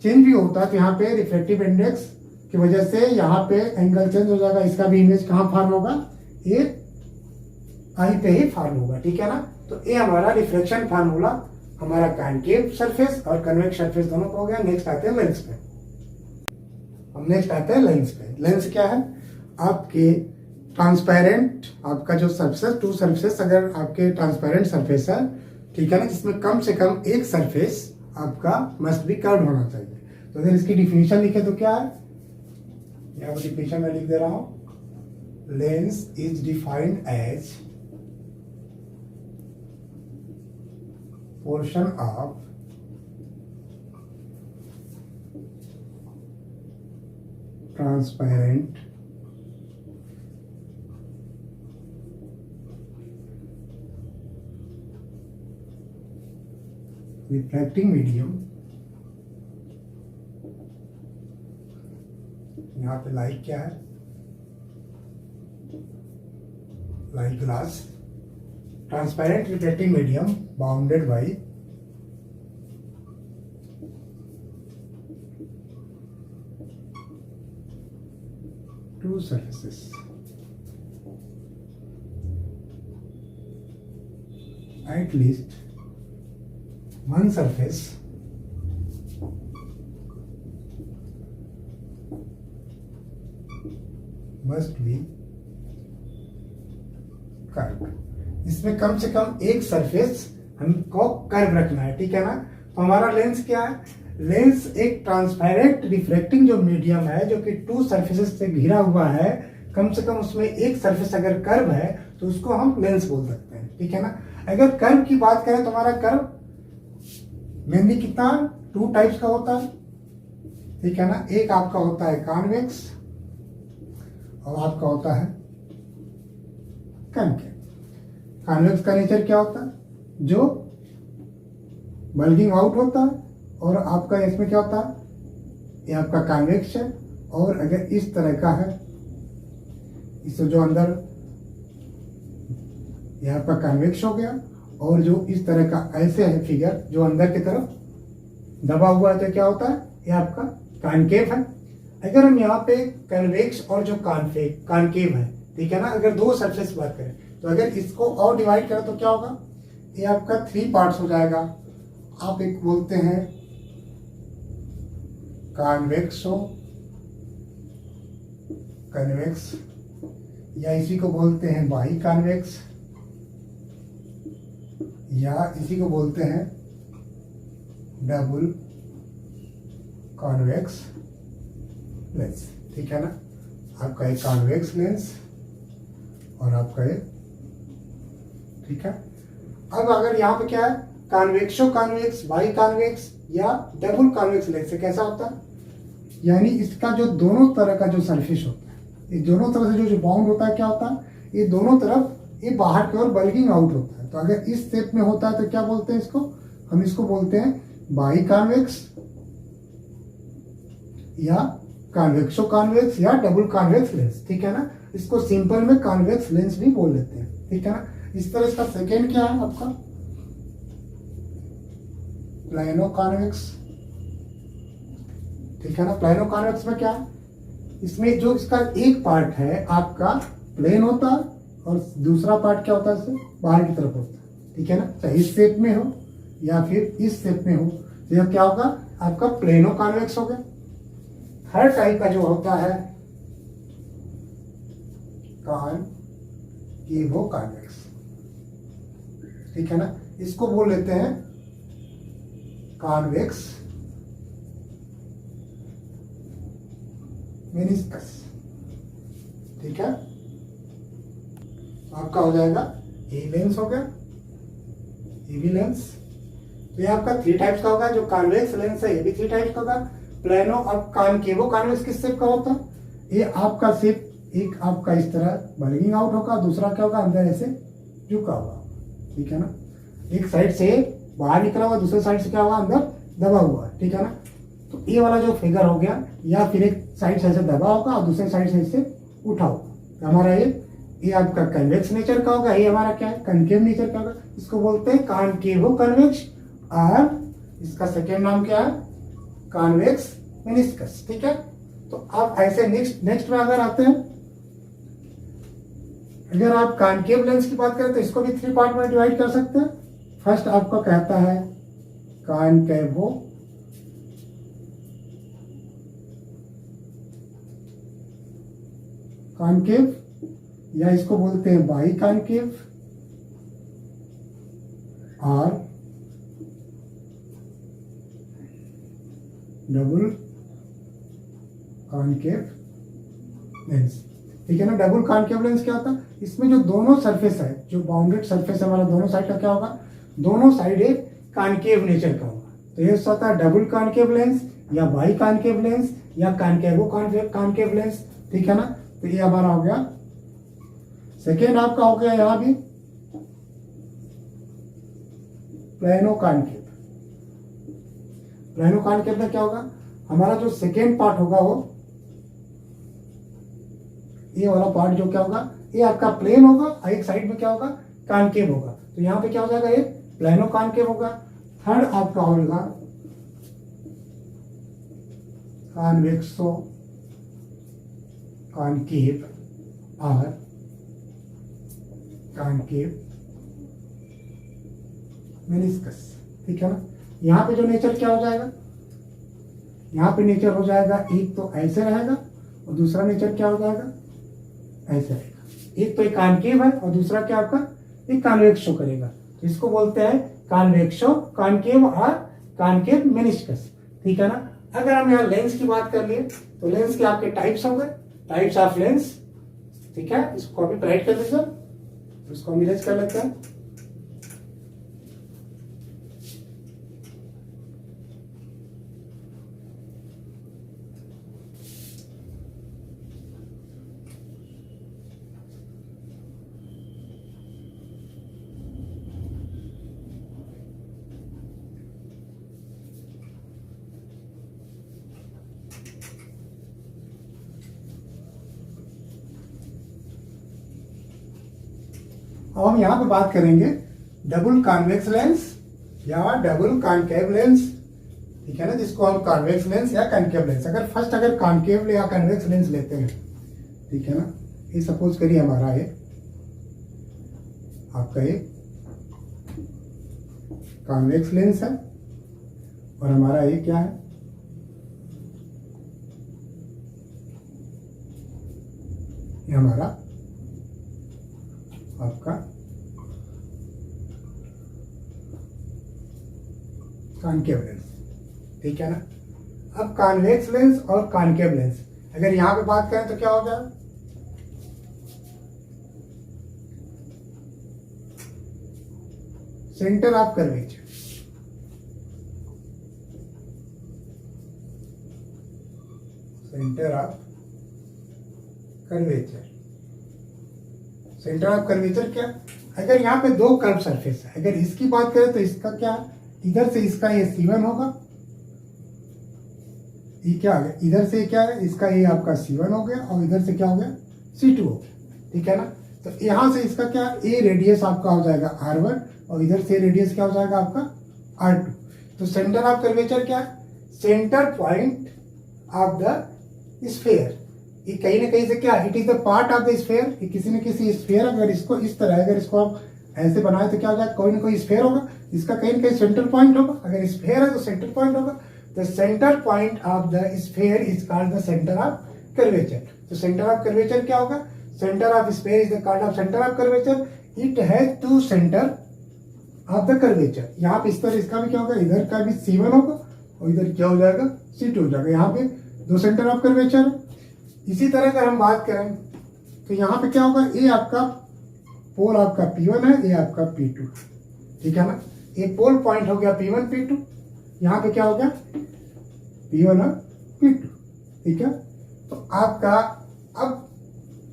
चेंज भी होता है तो यहाँ पे रिफ्रैक्टिव इंडेक्स की वजह से यहाँ पे एंगल चेंज हो जाएगा। इसका भी इमेज कहाँ फॉर्म होगा, ये आई पे ही फॉर्म होगा। ठीक है ना। तो ये हमारा रिफ्लेक्शन फार्मूला हमारा कॉन्केव सरफेस और कन्वेक्स सरफेस दोनों को हो गया। नेक्स्ट आते हैं लेंस पे। हम नेक्स्ट आते हैं लेंस पे। लेंस क्या है, आपके ट्रांसपेरेंट आपका जो सरफेस, टू सरफेस अगर आपके ट्रांसपेरेंट सरफेस है, ठीक है ना, जिसमें कम से कम एक सरफेस आपका मस्ट बी कर्व होना चाहिए। तो अगर इसकी डिफिनीशन लिखे तो क्या है, यहाँ पर डिफिनीशन में लिख दे रहा हूं, lens is defined as portion of transparent reflecting medium, यहाँ पे लाइक क्या है, like glass, transparent reflecting medium bounded by two surfaces at least one surface must be curved। इसमें कम से कम एक सरफेस हमको कर्व रखना है। ठीक है ना। तो हमारा लेंस क्या है, लेंस एक ट्रांसपेरेंट रिफ्लेक्टिंग जो मीडियम है जो कि टू सरफेसेस से घिरा हुआ है, कम से कम उसमें एक सरफेस अगर कर्व है तो उसको हम लेंस बोल सकते हैं। ठीक है ना। अगर कर्व की बात करें तो हमारा कर्व मेनली कितना, टू टाइप्स का होता है। ठीक है ना। एक आपका होता है कॉन्वेक्स और आपका होता है कॉनकेव। कॉन्वेक्स का नेचर क्या होता है, जो बल्गिंग आउट होता है, और आपका इसमें क्या होता है, ये आपका कॉन्वेक्स है। और अगर इस तरह का है, इससे जो अंदर ये आपका कॉन्वेक्स हो गया, और जो इस तरह का ऐसे है फिगर जो अंदर की तरफ दबा हुआ है, तो क्या होता है, ये आपका कॉनकेव है। अगर हम यहाँ पे कन्वेक्स और जो कॉनकेव है, ठीक है ना, अगर दो सरफेस बात करें, तो अगर इसको और डिवाइड करें तो क्या होगा, ये आपका 3 पार्ट्स हो जाएगा। आप एक बोलते हैं कॉन्वेक्सो कन्वेक्स, या इसी को बोलते हैं बाई कॉन्वेक्स, या इसी को बोलते हैं डबल कॉन्वेक्स लेंस। ठीक है ना, आपका एक कॉन्वेक्स लेंस और आपका एक, ठीक है। अब अगर यहाँ पे क्या है, कॉन्वेक्सो कॉन्वेक्स, बाई कॉन्वेक्स या डबल कॉन्वेक्स लेंस से कैसा होता है, यानी इसका जो दोनों तरह का जो सरफेस होता है, ये दोनों तरफ से जो बाउंड होता है, क्या होता है, ये दोनों तरफ ये बाहर की ओर बल्गिंग आउट होता है। तो अगर इस शेप में होता है तो क्या बोलते हैं इसको, हम इसको बोलते हैं बाई कॉन्वेक्स या कॉन्वेक्सो कॉन्वेक्स या डबल कॉन्वेक्स लेंस। ठीक है ना, इसको सिंपल में कॉन्वेक्स लेंस भी बोल लेते हैं। ठीक है ना। इस तरह इसका सेकेंड क्या है आपका, प्लेनो कॉन्वेक्स। ठीक है ना, प्लेनो कॉन्वेक्स में क्या है, इसमें जो इसका एक पार्ट है आपका प्लेन होता है और दूसरा पार्ट क्या होता है, इससे बाहर की तरफ होता है। ठीक है ना, चाहे इस शेप में हो या फिर इस शेप में हो, तो यह क्या होगा, आपका प्लेनो कॉन्वेक्स हो गया। हर टाइप का जो होता है कॉनकेवो कॉन्वेक्स। ठीक है ना, इसको बोल लेते हैं कॉन्वेक्स मेनिस्कस। ठीक है, आपका हो जाएगा ए लेंस हो गया, ए बी लेंस। तो ये आपका 3 टाइप्स का होगा। जो कॉन्वेक्स लेंस है ये भी 3 टाइप्स का होगा। प्लेनो और कॉनकेवो कॉन्वेक्स किस शेप का होता है, ये आपका शेप एक आपका इस तरह बल्गिंग आउट होगा, दूसरा क्या होगा, अंदर ऐसे झुका हुआ। ठीक है ना, एक साइड से बाहर निकला हुआ, दूसरे साइड से क्या हुआ, अंदर दबा हुआ। ठीक है ना, तो ये वाला जो फिगर हो गया, या फिर एक साइड से ऐसे दबा होगा और दूसरे साइड से इसे उठा होगा, हमारा ये आपका कन्वेक्स नेचर का होगा। ये हमारा क्या है, कनकेव नेचर का होगा। इसको बोलते हैं कॉनकेवो कन्वेक्स, और इसका सेकेंड नाम क्या है, कॉन्वेक्स मेनिस्कस। ठीक है, तो अब ऐसे नेक्स्ट में अगर आते हैं, अगर आप कॉनकेव लेंस की बात करें तो इसको भी 3 पार्ट में डिवाइड कर सकते हैं। फर्स्ट आपको कहता है कॉनकेवो कॉनकेव, या इसको बोलते हैं बाई कॉनकेव और डबल कॉनकेव लेंस। ठीक है ना, डबल कॉनकेव लेंस क्या होता है, इसमें जो दोनों सरफेस है, जो बाउंडेड सरफेस है हमारा, दोनों साइड का क्या होगा, दोनों साइड एक कॉनकेव नेचर का होगा। तो ये होता है डबल कॉनकेव लेंस या बाई कॉनकेव लेंस या कॉनकेवो कॉनकेव लेंस। ठीक है ना, तो ये हमारा हो गया सेकेंड। आपका हो गया यहां भी प्लेनो कॉनकेव। प्लेनो कॉनकेव में क्या होगा, हमारा जो सेकेंड पार्ट होगा वो ये वाला पार्ट जो क्या होगा, ये आपका प्लेन होगा और एक साइड में क्या होगा, कॉनकेव होगा। तो यहाँ पे क्या हो जाएगा, ये प्लेनो कॉनकेव होगा। थर्ड आपका होगा कॉन्वेक्सो कॉनकेव और कॉनकेव मेनिस्कस। ठीक है ना, यहाँ पे जो नेचर क्या हो जाएगा, यहाँ पे नेचर हो जाएगा एक तो ऐसे रहेगा और दूसरा नेचर क्या हो जाएगा, ऐसे रहेगा। एक तो एक कॉनकेव है और दूसरा क्या आपका एक कॉन्वेक्स शो करेगा। इसको बोलते हैं कॉन्वेक्सो कॉनकेव और कॉनकेव मेनिस्कस। ठीक है ना, अगर हम यहाँ लेंस की बात कर लिए तो लेंस के आपके टाइप्स हो गए, टाइप्स ऑफ लेंस। ठीक है, इसको कॉपी पे राइट कर दीजिए, तो इसको हम इरेज कर लेते हैं। अब हम यहाँ पे बात करेंगे डबल कॉन्वेक्स लेंस या डबल कॉनकेव लेंस, ठीक है ना, जिसको हम कॉन्वेक्स लेंस या कॉनकेव लेंस, अगर कॉनकेव या कॉन्वेक्स लेंस लेते हैं, ठीक है ना, ये सपोज करिए हमारा ये आपका ये कॉन्वेक्स लेंस है और हमारा ये क्या है, ये हमारा आपका कॉनकेव लेंस, ठीक है ना। अब कॉन्वेक्स लेंस और कॉनकेव लेंस अगर यहां पे बात करें तो क्या होगा, centre of curvature, centre of curvature, centre of curvature क्या, अगर यहाँ पे दो कर्व सरफेस है, अगर इसकी बात करें तो इसका क्या, इधर से इसका ये C1 होगा, ये क्या आ गया, इधर से क्या है, इसका ये आपका C1 हो गया और इधर से क्या हो गया C2 हो गया, ठीक है ना। तो यहां से इसका क्या, ए रेडियस आपका हो जाएगा R1 और इधर से रेडियस क्या हो जाएगा आपका R2। तो सेंटर ऑफ कर्वेचर क्या है, centre point of the sphere, ये कहीं ना कहीं से क्या, it is the part of the sphere, किसी न किसी स्फीयर, अगर इसको इस तरह, अगर इसको आप ऐसे बनाए तो क्या हो जाएगा, कोई ना कोई स्फीयर होगा, इसका कहीं ना कहीं सेंटर पॉइंट होगा, अगर स्फीयर है तो सेंटर पॉइंट होगा, the centre point of the sphere is called the centre of curvature. तो सेंटर ऑफ कर्वेचर क्या होगा, centre of sphere is the called of centre of curvature, it has two centre of the curvature. यहाँ पे इस तरह इसका भी क्या होगा, इधर का भी C1 होगा और इधर क्या हो जाएगा C2 हो जाएगा, यहाँ पे दो सेंटर ऑफ कर्वेचर है। इसी तरह अगर हम बात करें तो यहाँ पे क्या होगा, ये आपका पोल आपका P1 है, ये आपका P2, ठीक है ना, ये पोल पॉइंट हो गया P1 P2, यहाँ पे क्या हो गया P1 और P2, ठीक है। तो आपका अब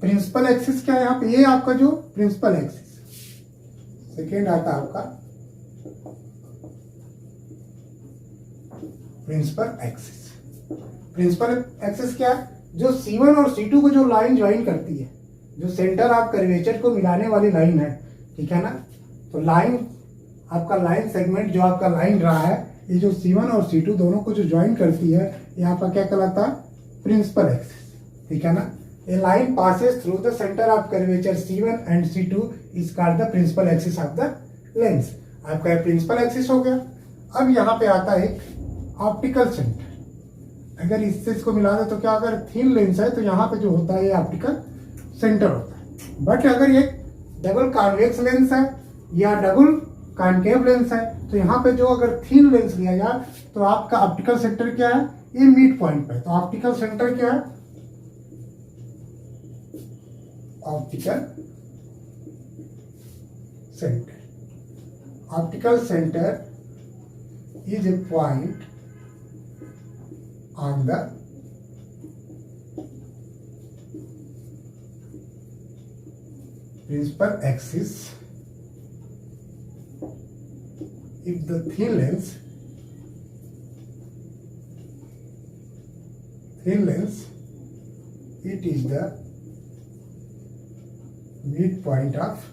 प्रिंसिपल एक्सिस क्या है यहाँ पे, ये आपका जो प्रिंसिपल एक्सिस, सेकेंड आता है आपका प्रिंसिपल एक्सिस। प्रिंसिपल एक्सिस क्या है, जो C1 और C2 को जो लाइन ज्वाइन करती है, जो सेंटर ऑफ कर्वेचर को मिलाने वाली लाइन है, ठीक है ना। तो लाइन आपका लाइन सेगमेंट जो आपका लाइन रहा है, ये जो C1 और C2 दोनों को जो ज्वाइन करती है, ये आपका क्या कहलाता है, प्रिंसिपल एक्सिस, ठीक है ना। A line passes through the centre of curvature C1 and C2 is called the principal axis of the lens. आपका प्रिंसिपल एक्सिस हो गया। अब यहाँ पे आता है ऑप्टिकल सेंटर, अगर इससे इसको मिला दे तो क्या, अगर थिन लेंस है तो यहाँ पे जो होता है ये ऑप्टिकल सेंटर होता है। बट अगर ये डबल कॉन्वेक्स लेंस है या डबल कॉनकेव लेंस है तो यहाँ पे जो अगर थिन लेंस लिया जाए तो आपका ऑप्टिकल सेंटर क्या है, ये मिड पॉइंट पे। तो ऑप्टिकल सेंटर क्या है, optical centre, optical centre is a point on the principal axis if the thin lens it is the midpoint of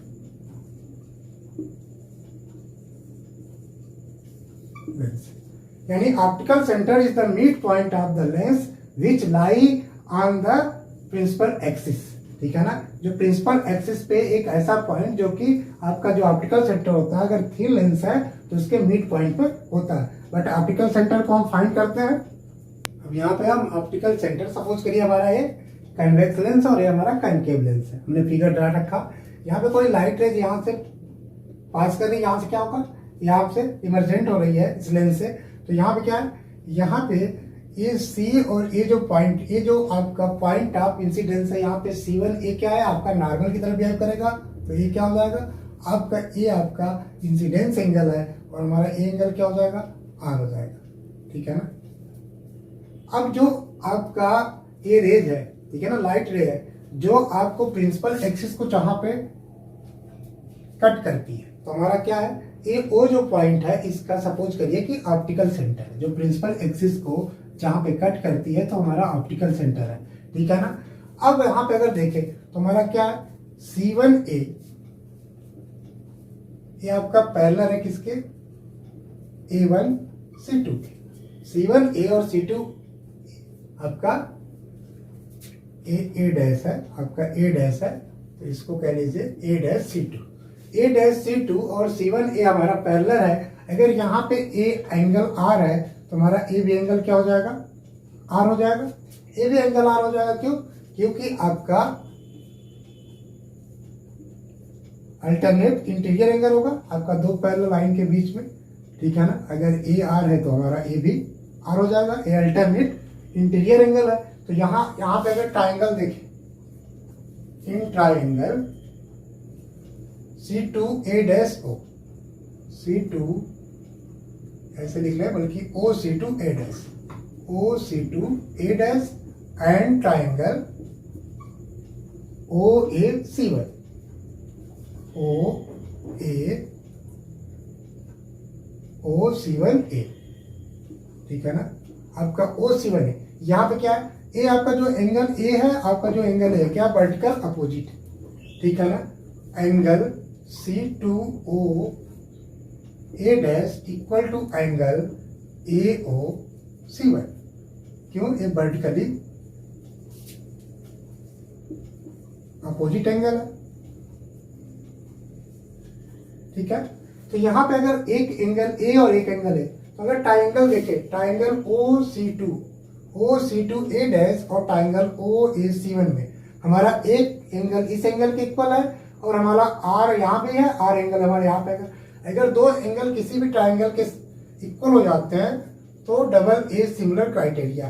lens, यानी optical centre is the mid point of the lens which lie on the principal axis, ठीक है ना। जो principal axis पे एक ऐसा point जो कि आपका जो ऑप्टिकल सेंटर होता है, अगर थिन लेंस है तो उसके मिड पॉइंट पर होता है। बट ऑप्टिकल सेंटर को हम फाइंड करते हैं। अब यहाँ पे हम ऑप्टिकल सेंटर, सपोज करिए हमारा ये कन्वेक्स लेंस और ये हमारा कॉनकेव लेंस है, हमने फिगर ड्रा रखा। यहाँ पे कोई लाइट रेज यहाँ से पास कर रही है, यहाँ से क्या होगा, यहाँ से इमर्जेंट हो रही है इस लेंस से। तो यहाँ पे क्या है, यहाँ पे ये C और ये जो पॉइंट, ये जो आपका पॉइंट ऑफ इंसिडेंस है यहाँ पे C1, ये क्या है आपका नॉर्मल की तरफ बिहेव करेगा, तो ये क्या हो जाएगा आपका, ये आपका इंसिडेंस एंगल है और हमारा ये एंगल क्या हो जाएगा, R हो जाएगा, ठीक है ना। अब जो आपका ये रेज है, ठीक है ना, लाइट रे है जो आपको प्रिंसिपल एक्सिस को जहां पे कट करती है, तो हमारा क्या है, ये वो जो पॉइंट है इसका सपोज करिए कि ऑप्टिकल सेंटर है, जो प्रिंसिपल एक्सिस को जहां पे कट करती है तो हमारा ऑप्टिकल सेंटर है, ठीक है ना। अब यहाँ पे अगर देखें तो हमारा क्या है, C1A ये आपका पैरेलल है किसके, A1 C2 के। C1 A और C2 आपका A डैश है, आपका A डैश है, तो इसको कह लीजिए A dash C2। A dash C2 और C1 A हमारा पैरेलल है। अगर यहाँ पे A एंगल R है तो हमारा A भी एंगल क्या हो जाएगा, R हो जाएगा। A भी एंगल R हो जाएगा, क्यों, क्योंकि आपका अल्टरनेट इंटीरियर एंगल होगा आपका दो पैरेलल लाइन के बीच में, ठीक है ना। अगर A R है तो हमारा A भी R हो जाएगा। A अल्टरनेट इंटीरियर एंगल है। तो यहाँ पे अगर ट्राइंगल देखें, in triangle C2A dash O, C2 ऐसे लिख लें, बल्कि OC2A dash, OC2A dash and triangle OAC1, OC1A, ठीक है ना। आपका OC1 है, यहाँ पे क्या है, ए आपका जो एंगल ए है, आपका जो एंगल है क्या, वर्टिकल अपोजिट, ठीक है ना। Angle C2O A dash equal to angle AOC1, क्यों, ये वर्टिकली अपोजिट एंगल है, ठीक है। तो यहाँ पे अगर एक एंगल ए और एक एंगल है, तो अगर ट्राइंगल देखें, ट्राइंगल OC2A डैश और ट्राइंगल OAC1 में हमारा एक एंगल इस एंगल के इक्वल है और हमारा R यहाँ पे है, R एंगल हमारे यहाँ पे है। अगर दो एंगल किसी भी ट्राइंगल के इक्वल हो जाते हैं तो double a similar criteria,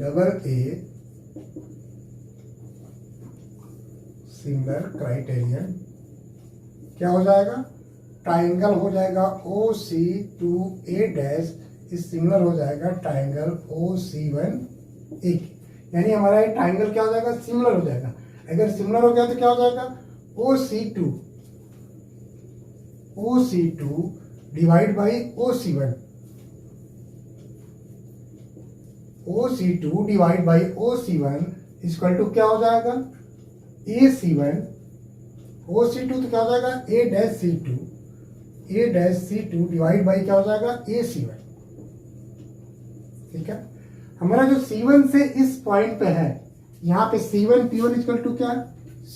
double a similar criterion क्या हो जाएगा, ट्राइंगल हो जाएगा OC2A डैश इस सिमिलर हो जाएगा ट्राइंगल OC1A, यानी हमारा ये ट्राइंगल क्या हो जाएगा, सिमिलर हो जाएगा। अगर सिमिलर हो गया तो क्या हो जाएगा, OC2 divide by OC1, OC2 divide by OC1 equal to क्या हो जाएगा, AC1, OC2 तो क्या हो जाएगा, A dash C2 divide by क्या हो जाएगा, AC1, ठीक है। हमारा जो C1 से इस पॉइंट पे है, यहाँ पे C1P1 इक्वल टू क्या है,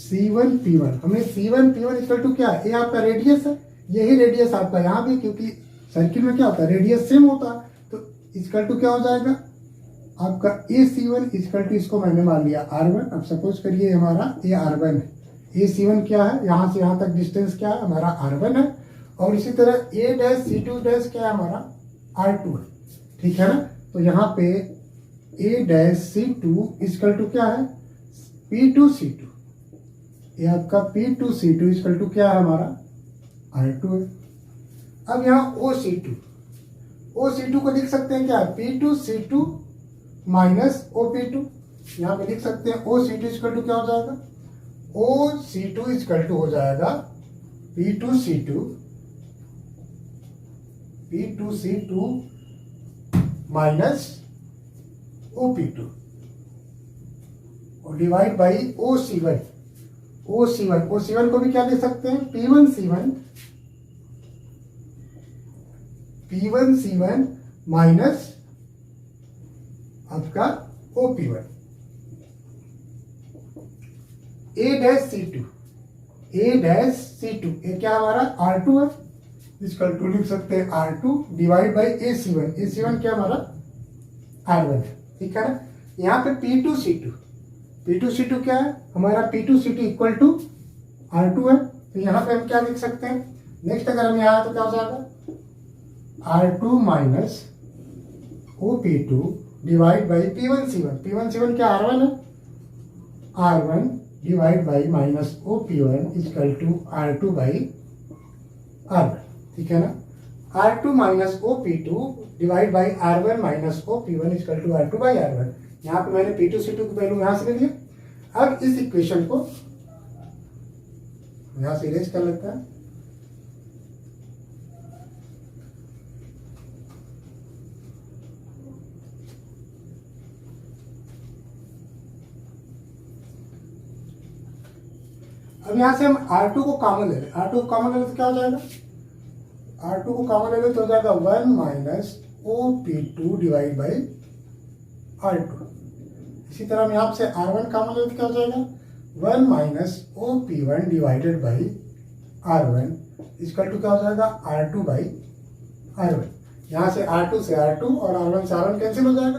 C1P1, हमने C1P1 इक्वल टू क्या है, ये आपका रेडियस है, यही रेडियस आपका यहाँ भी, क्योंकि सर्किल में क्या होता है, रेडियस सेम होता है, तो इक्वल टू क्या हो जाएगा आपका AC1 इक्वल टू, इसको मैंने मान लिया R1। अब सपोज करिए हमारा ये R1 है, AC1 क्या है, यहाँ से यहाँ तक डिस्टेंस क्या है, हमारा R1 है, और इसी तरह A डैश C2 डैश क्या है, हमारा R2 है, ठीक है ना। तो यहाँ पे A dash C2 equal to क्या है, P2C2, ये आपका P2C2 इक्वल टू क्या है, हमारा R2 है। अब यहाँ OC2 को लिख सकते हैं क्या, P2C2 माइनस OP2, यहाँ पे लिख सकते हैं OC2 इक्वल टू क्या हो जाएगा, OC2 इक्वल टू हो जाएगा P2C2 माइनस OP2 और डिवाइड बाई OC1 को भी क्या दे सकते हैं, P1C1 माइनस आपका OP1, A डैश C2 ये क्या हमारा R2 है, इक्वल टू लिख सकते हैं R2 डिवाइड बाई AC1 क्या हमारा R1 है, ठीक है ना। यहाँ पे P2C2 क्या है, हमारा P2C2 इक्वल टू R2 है, तो यहाँ पे हम क्या लिख सकते हैं, नेक्स्ट अगर हम यहाँ तो क्या हो जाएगा, R2 minus OP2 divide by P1C1 क्या R1 है, R1 divide by minus OP1 equal to R2 by R1, ठीक है ना। R2 minus OP2 divide by R1 minus OP1 equal to R2 by R1, यहाँ पे मैंने P2C2 की value यहाँ से ले लिया। अब इस इक्वेशन को यहाँ से इरेज कर लेता है, अब यहाँ से हम R2 को कॉमन ले लें, R2 को कॉमन ले लें तो क्या हो जाएगा, R2 को कॉमन ले लें तो हो जाएगा 1 minus OP2 divide by R2। इसी तरह हम यहाँ से R1 कॉमन ले लें तो क्या हो जाएगा 1 minus OP1 divided by R1 equal to क्या हो जाएगा R2 बाई R1। यहाँ से R2 से R2 और R1 से R1 कैंसिल हो जाएगा,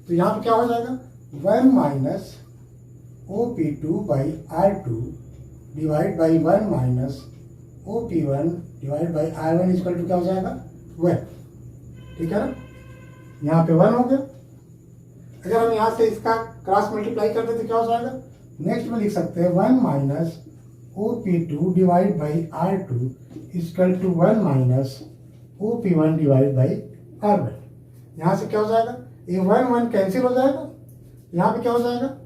तो यहाँ पे क्या हो जाएगा 1 minus OP2 by R2 divide by 1 minus OP1 divide by R1 equal to क्या हो जाएगा 1। ठीक है ना, यहाँ पे 1 हो गया। अगर हम यहाँ से इसका क्रॉस मल्टीप्लाई कर दें तो क्या हो जाएगा, नेक्स्ट में लिख सकते हैं 1 minus OP2 divide by R2 equal to 1 minus OP1 divide by R1। यहाँ से क्या हो जाएगा, ये 1 कैंसिल हो जाएगा, यहाँ पे क्या हो जाएगा,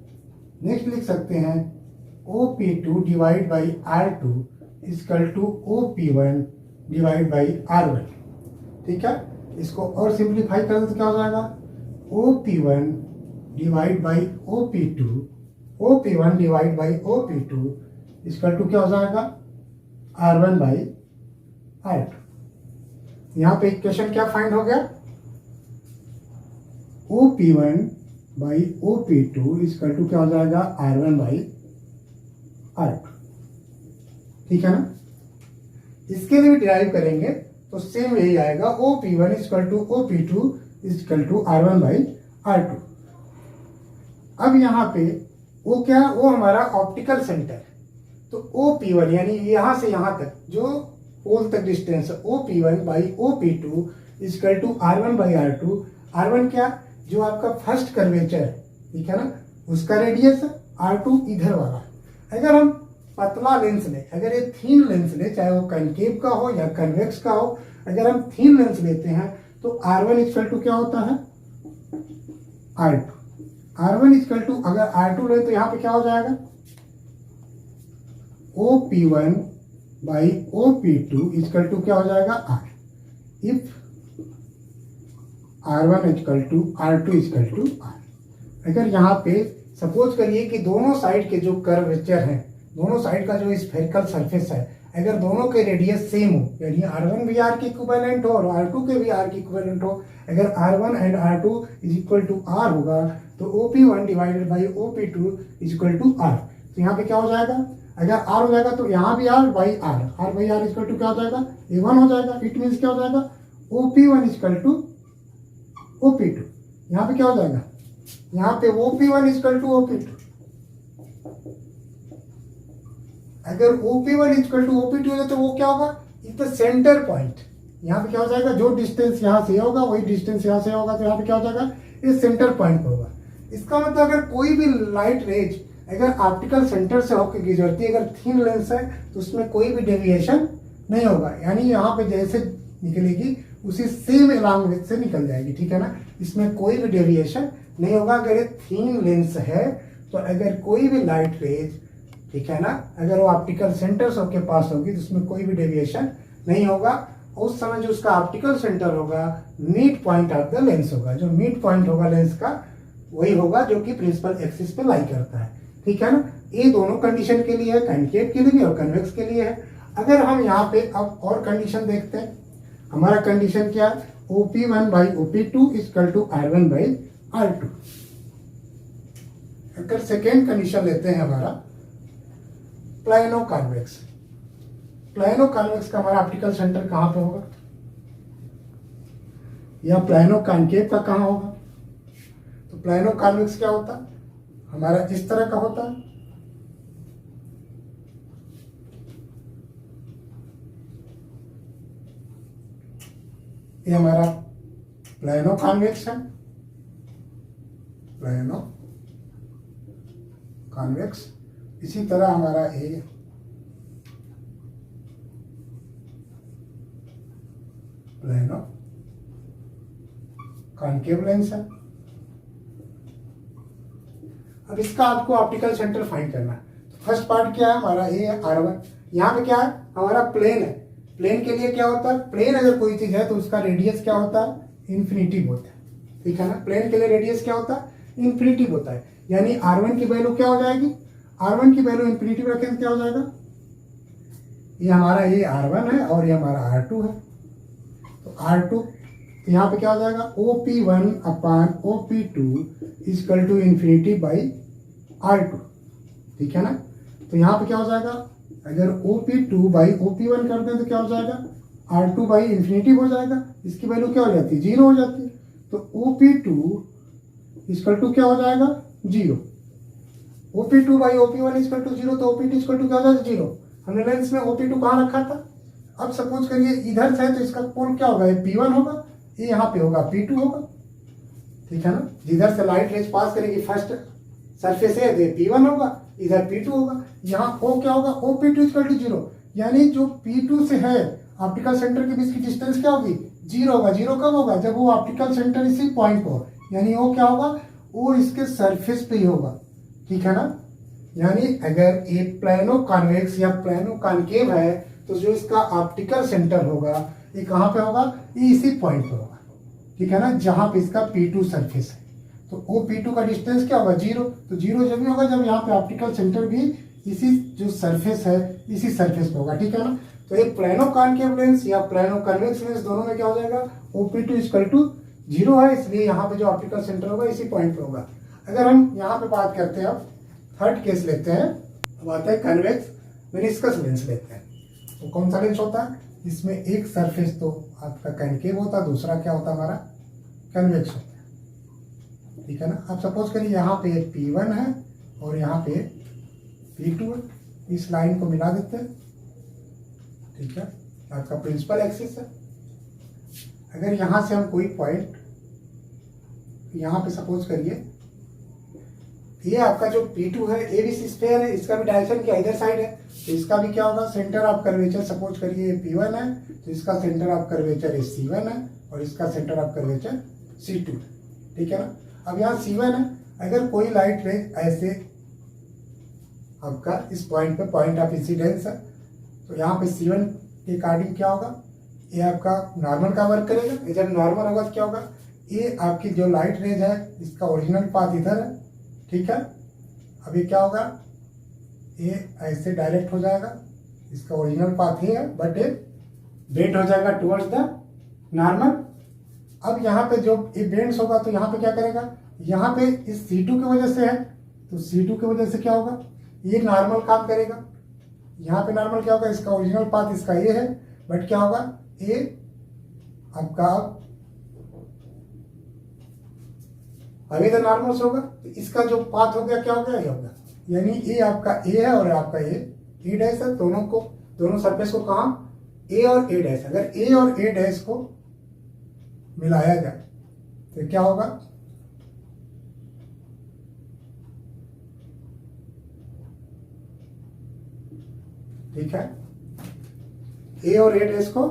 नेक्स्ट लिख सकते हैं OP2 divide by R2 equal to OP1 divide by R1। ठीक है, इसको और सिंप्लीफाई कर दे तो क्या हो जाएगा OP1 divide by OP2 OP1 divide by OP2 equal to क्या हो जाएगा R1 बाई R2। यहाँ पे इक्वेशन क्या फाइंड हो गया, OP1 by OP2 equal to क्या हो जाएगा R1 बाई R2। ठीक है ना, इसके लिए भी डिराइव करेंगे तो सेम यही आएगा OP1 equal to OP2 equal to R1 by R2। अब यहाँ पे वो क्या, वो हमारा ऑप्टिकल सेंटर, तो OP1 यानी यहाँ से यहाँ तक जो पोल तक डिस्टेंस है OP1 by OP2 equal to R1 by R2। R1 क्या, जो आपका फर्स्ट कर्वेचर है, ठीक है ना, उसका रेडियस, R2 इधर वाला। अगर हम पतला लेंस लें, अगर ये थीन लेंस ले, चाहे वो कनकेव का हो या कन्वेक्स का हो, अगर हम थीन लेंस लेते हैं तो R1 इक्वल टू क्या होता है R2। R1 इक्वल टू अगर R2 ले तो यहाँ पे क्या हो जाएगा OP1 by OP2 equal to क्या हो जाएगा R। If R1 equal to R2 equal to R। अगर यहाँ पे सपोज करिए कि दोनों साइड के जो कर्वेचर हैं, दोनों साइड का जो स्फेरिकल सरफेस है, अगर दोनों के रेडियस सेम हो, यानी R1 भी R के इक्विवेलेंट हो और R2 के भी R के इक्विवेलेंट हो, अगर R1 and R2 is equal to R होगा तो OP1 divided by OP2 is equal to R। तो यहाँ पे क्या हो जाएगा, अगर R हो जाएगा तो यहाँ भी R by R equal to क्या हो जाएगा, ये 1 हो जाएगा। इट मीन्स क्या हो जाएगा OP1 इक्वल टू OP2। यहाँ पे क्या हो जाएगा, यहाँ पे OP1 इक्वल टू OP2। अगर OP1 इक्वल टू OP2 है तो वो क्या होगा, इज द सेंटर पॉइंट। यहाँ पे क्या हो जाएगा, जो डिस्टेंस यहाँ से होगा वही डिस्टेंस यहाँ से होगा, तो यहाँ पे क्या हो जाएगा, ये सेंटर पॉइंट होगा। इसका मतलब अगर कोई भी लाइट रेज अगर ऑप्टिकल सेंटर से होकर गुजरती है, अगर थीन लेंस है तो उसमें कोई भी डेविएशन नहीं होगा, यानी यहाँ पे जैसे निकलेगी उसी सेम लैंग्वेज से निकल जाएगी। ठीक है ना, इसमें कोई भी डेविएशन नहीं होगा। अगर ये थीन लेंस है तो अगर कोई भी लाइट रेज, ठीक है ना, अगर वो ऑप्टिकल सेंटर के पास होगी तो उसमें कोई भी डेविएशन नहीं होगा। उस समय जो उसका ऑप्टिकल सेंटर होगा mid point of the lens होगा, जो मिड पॉइंट होगा लेंस का वही होगा जो कि प्रिंसिपल एक्सिस पे लाई करता है। ठीक है ना, ये दोनों कंडीशन के लिए है, कॉन्केव के लिए भी और कन्वेक्स के लिए है। अगर हम यहाँ पे अब और कंडीशन देखते हैं, हमारा कंडीशन क्या है, OP1 by OP2 equal to R1 by R2। अगर सेकेंड कंडीशन लेते हैं हमारा प्लानो कॉन्वेक्स। प्लानो कॉन्वेक्स का हमारा ऑप्टिकल सेंटर कहाँ पे होगा, या प्लानो कॉन्केव का कहाँ होगा। तो प्लानो कॉन्वेक्स क्या होता है, हमारा इस तरह का होता है, ये हमारा प्लानो कॉन्वेक्स है, प्लानो कॉन्वेक्स। इसी तरह हमारा ये प्लानो कॉन्केव लेंस है। अब इसका आपको ऑप्टिकल सेंटर फाइंड करना है। तो फर्स्ट पार्ट क्या है हमारा, ये है R1। यहाँ पे क्या है, हमारा प्लेन है। प्लेन के लिए क्या होता है, प्लेन अगर कोई चीज है तो उसका रेडियस क्या होता है, इन्फिनिटिव होता है। ठीक है ना, प्लेन के लिए रेडियस क्या होता है, इन्फिनिटिव होता है। यानी R1 की वैल्यू क्या हो जाएगी, R1 की वैल्यू इन्फिनिटी में रखें तो क्या हो जाएगा, ये हमारा ये R1 है और ये हमारा R2 है। तो R2 तो यहाँ पे क्या हो जाएगा, OP1 upon OP2 equal to infinity by R2, ठीक है ना। तो यहाँ पे क्या हो जाएगा, अगर OP2 बाई OP1 कर दें तो क्या हो जाएगा, R2 बाई इन्फिनिटी हो जाएगा, इसकी वैल्यू क्या हो जाती है, 0 हो जाती है। तो OP2 इजकल टू क्या हो जाएगा, 0। OP2 by OP1 is equal to 0, तो OP2 इजकल टू क्या हो जाएगा, 0। हमने लेंस में OP2 कहाँ रखा था, अब सपोज करिए इधर से तो इसका कोण क्या होगा, ये P1 होगा, ये यहाँ पे होगा P2 होगा, ठीक है ना। जिधर से लाइट रेज पास करेगी फर्स्ट सरफेस है तो P1 होगा, इधर P2 होगा, यहाँ O क्या होगा, OP2 इजकल टू 0, यानी जो P2 से है ऑप्टिकल सेंटर के बीच की डिस्टेंस क्या होगी, 0 होगा। 0 कब होगा, जब वो ऑप्टिकल सेंटर इसी पॉइंट पर हो, यानी वो क्या होगा, वो इसके सरफेस पे ही होगा, ठीक है ना। यानी अगर ये प्लेनो कॉन्वेक्स या प्लेनो कॉनकेव है तो जो इसका ऑप्टिकल सेंटर होगा ये कहाँ पे होगा, ये इसी पॉइंट पे होगा, ठीक है ना, जहाँ पे इसका P2 सरफेस है। तो वो P2 का डिस्टेंस क्या होगा, 0। तो 0 जब भी होगा जब यहाँ पे ऑप्टिकल सेंटर भी इसी जो सरफेस है इसी सरफेस पे होगा, ठीक है ना। तो ये प्लेनो कॉनकेव लेंस या प्लेनो कन्वेक्स लेंस दोनों में क्या हो जाएगा, OP2 इजकल टू 0 है, इसलिए यहाँ पे जो ऑप्टिकल सेंटर होगा इसी पॉइंट पे होगा। अगर हम यहाँ पे बात करते हैं, अब थर्ड केस लेते हैं, अब आता है कन्वेक्स मेनिस्कस लेंस लेते हैं। तो कौन सा लेंस होता है, इसमें एक सरफेस तो आपका कनकेव होता है, दूसरा क्या होता है हमारा कन्वेक्स होता है, ठीक है ना। अब सपोज करिए यहाँ पे P1 है और यहाँ पे P2 है, इस लाइन को मिला देते हैं, ठीक है, आपका प्रिंसिपल एक्सिस है। अगर यहाँ से हम कोई पॉइंट यहाँ पे सपोज करिए, ये आपका जो P2 है ABC स्फीयर है, इसका भी डायरेक्शन क्या इधर साइड है, तो इसका भी क्या होगा, सेंटर ऑफ कर्वेचर सपोज करिए P1 है तो इसका सेंटर ऑफ कर्वेचर C1 है और इसका सेंटर ऑफ कर्वेचर C2 है, ठीक है ना। अब यहाँ C1 है, अगर कोई लाइट रे ऐसे आपका इस पॉइंट पे पॉइंट ऑफ इंसिडेंस है तो यहाँ पे C1 के अकॉर्डिंग क्या होगा, ये आपका नॉर्मल का वर्क करेगा। ये जब नॉर्मल होगा तो क्या होगा, ये आपकी जो लाइट रेज है इसका ओरिजिनल पाथ इधर है, ठीक है। अभी क्या होगा, ये ऐसे डायरेक्ट हो जाएगा, इसका ओरिजिनल पाथ ही है बट ये बेंड हो जाएगा टुवर्ड्स द नॉर्मल। अब यहाँ पे जो ये बेंड्स होगा तो यहाँ पे क्या करेगा, यहाँ पे इस C2 की वजह से है तो C2 की वजह से क्या होगा, ये नॉर्मल काम करेगा। यहाँ पे नॉर्मल क्या होगा, इसका ओरिजिनल पाथ इसका ये है बट क्या होगा, ये आपका अभी तो नॉर्मल होगा तो इसका जो पाथ हो गया क्या हो गया, ये होगा, यानी ये आपका ए है और आपका ए डैश है, दोनों सरफेस को कहा ए और ए डैश, अगर ए और ए डैश को मिलाया जाए तो क्या होगा, ठीक है, ए और ए डैश को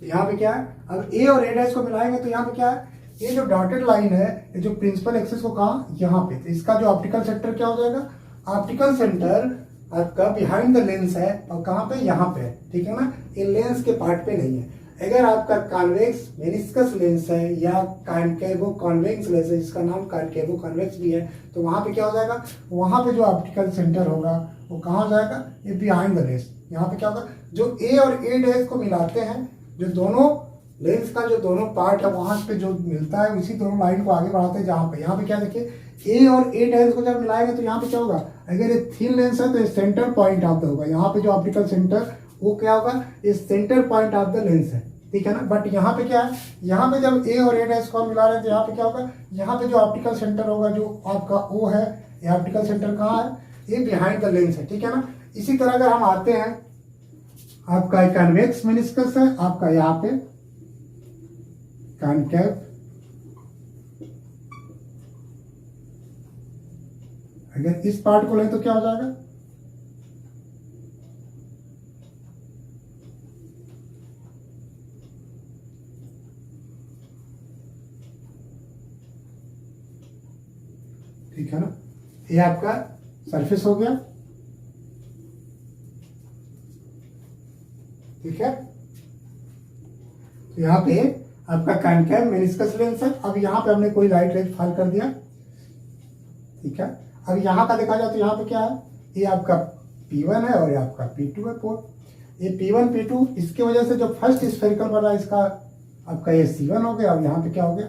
यहाँ पे क्या है, अब ए और ए डैश को मिलाएंगे तो यहाँ पे क्या है, ये जो डॉटेड लाइन है ये जो प्रिंसिपल एक्सिस को कहा यहाँ पे, तो इसका जो ऑप्टिकल सेंटर क्या हो जाएगा, ऑप्टिकल सेंटर आपका बिहाइंड द लेंस है और कहाँ पे, यहाँ पे है, ठीक है ना, ये लेंस के पार्ट पे नहीं है। अगर आपका कॉन्वेक्स मेनिस्कस लेंस है या कॉनकेवो कॉन्वेक्स लेंस है जिसका नाम कॉनकेवो कॉन्वेक्स भी है, तो वहां पे क्या हो जाएगा, वहां पे जो ऑप्टिकल सेंटर होगा वो कहाँ हो जाएगा, ये बिहाइंड द लेंस। यहाँ पे क्या होगा, जो ए और ए डैश को मिलाते हैं, जो दोनों लेंस का जो दोनों पार्ट है वहां पे जो मिलता है उसी दोनों लाइन को आगे बढ़ाते हैं जहाँ पे, यहाँ पे क्या देखिए, ए और ए डैश को जब मिलाएंगे तो यहाँ पे क्या होगा, अगर ये थिन लेंस है तो ये सेंटर पॉइंट ऑफ द होगा, यहाँ पे जो ऑप्टिकल सेंटर वो क्या होगा, ये centre point of the lens है, ठीक है ना। बट यहाँ पे क्या है, यहाँ पे जब ए और ए डैश को मिला रहे हैं तो यहाँ पे क्या होगा, यहाँ पे जो ऑप्टिकल सेंटर होगा जो आपका ओ है, ये ऑप्टिकल सेंटर कहाँ है, ये बिहाइंड द लेंस है, ठीक है ना। इसी तरह अगर हम आते हैं, आपका कन्वेक्स मेनिस्कस है, आपका यहाँ पे कॉनकेव, अगर इस पार्ट को लें तो क्या हो जाएगा, ठीक है ना, ये आपका सरफेस हो गया, ठीक है। तो यहाँ पे आपका कॉनकेव मेनिस्कस लेंस है। अब यहाँ पे हमने कोई लाइट रेज फॉल कर दिया, ठीक है। अब यहाँ का देखा जाए तो यहाँ पे क्या है, ये आपका P1 है और ये आपका P2 है पोर्ट। ये P1 P2 इसके वजह से जो फर्स्ट स्फेरिकल बन रहा है इसका आपका ये C1 हो गया, अब यहाँ पे क्या हो गया,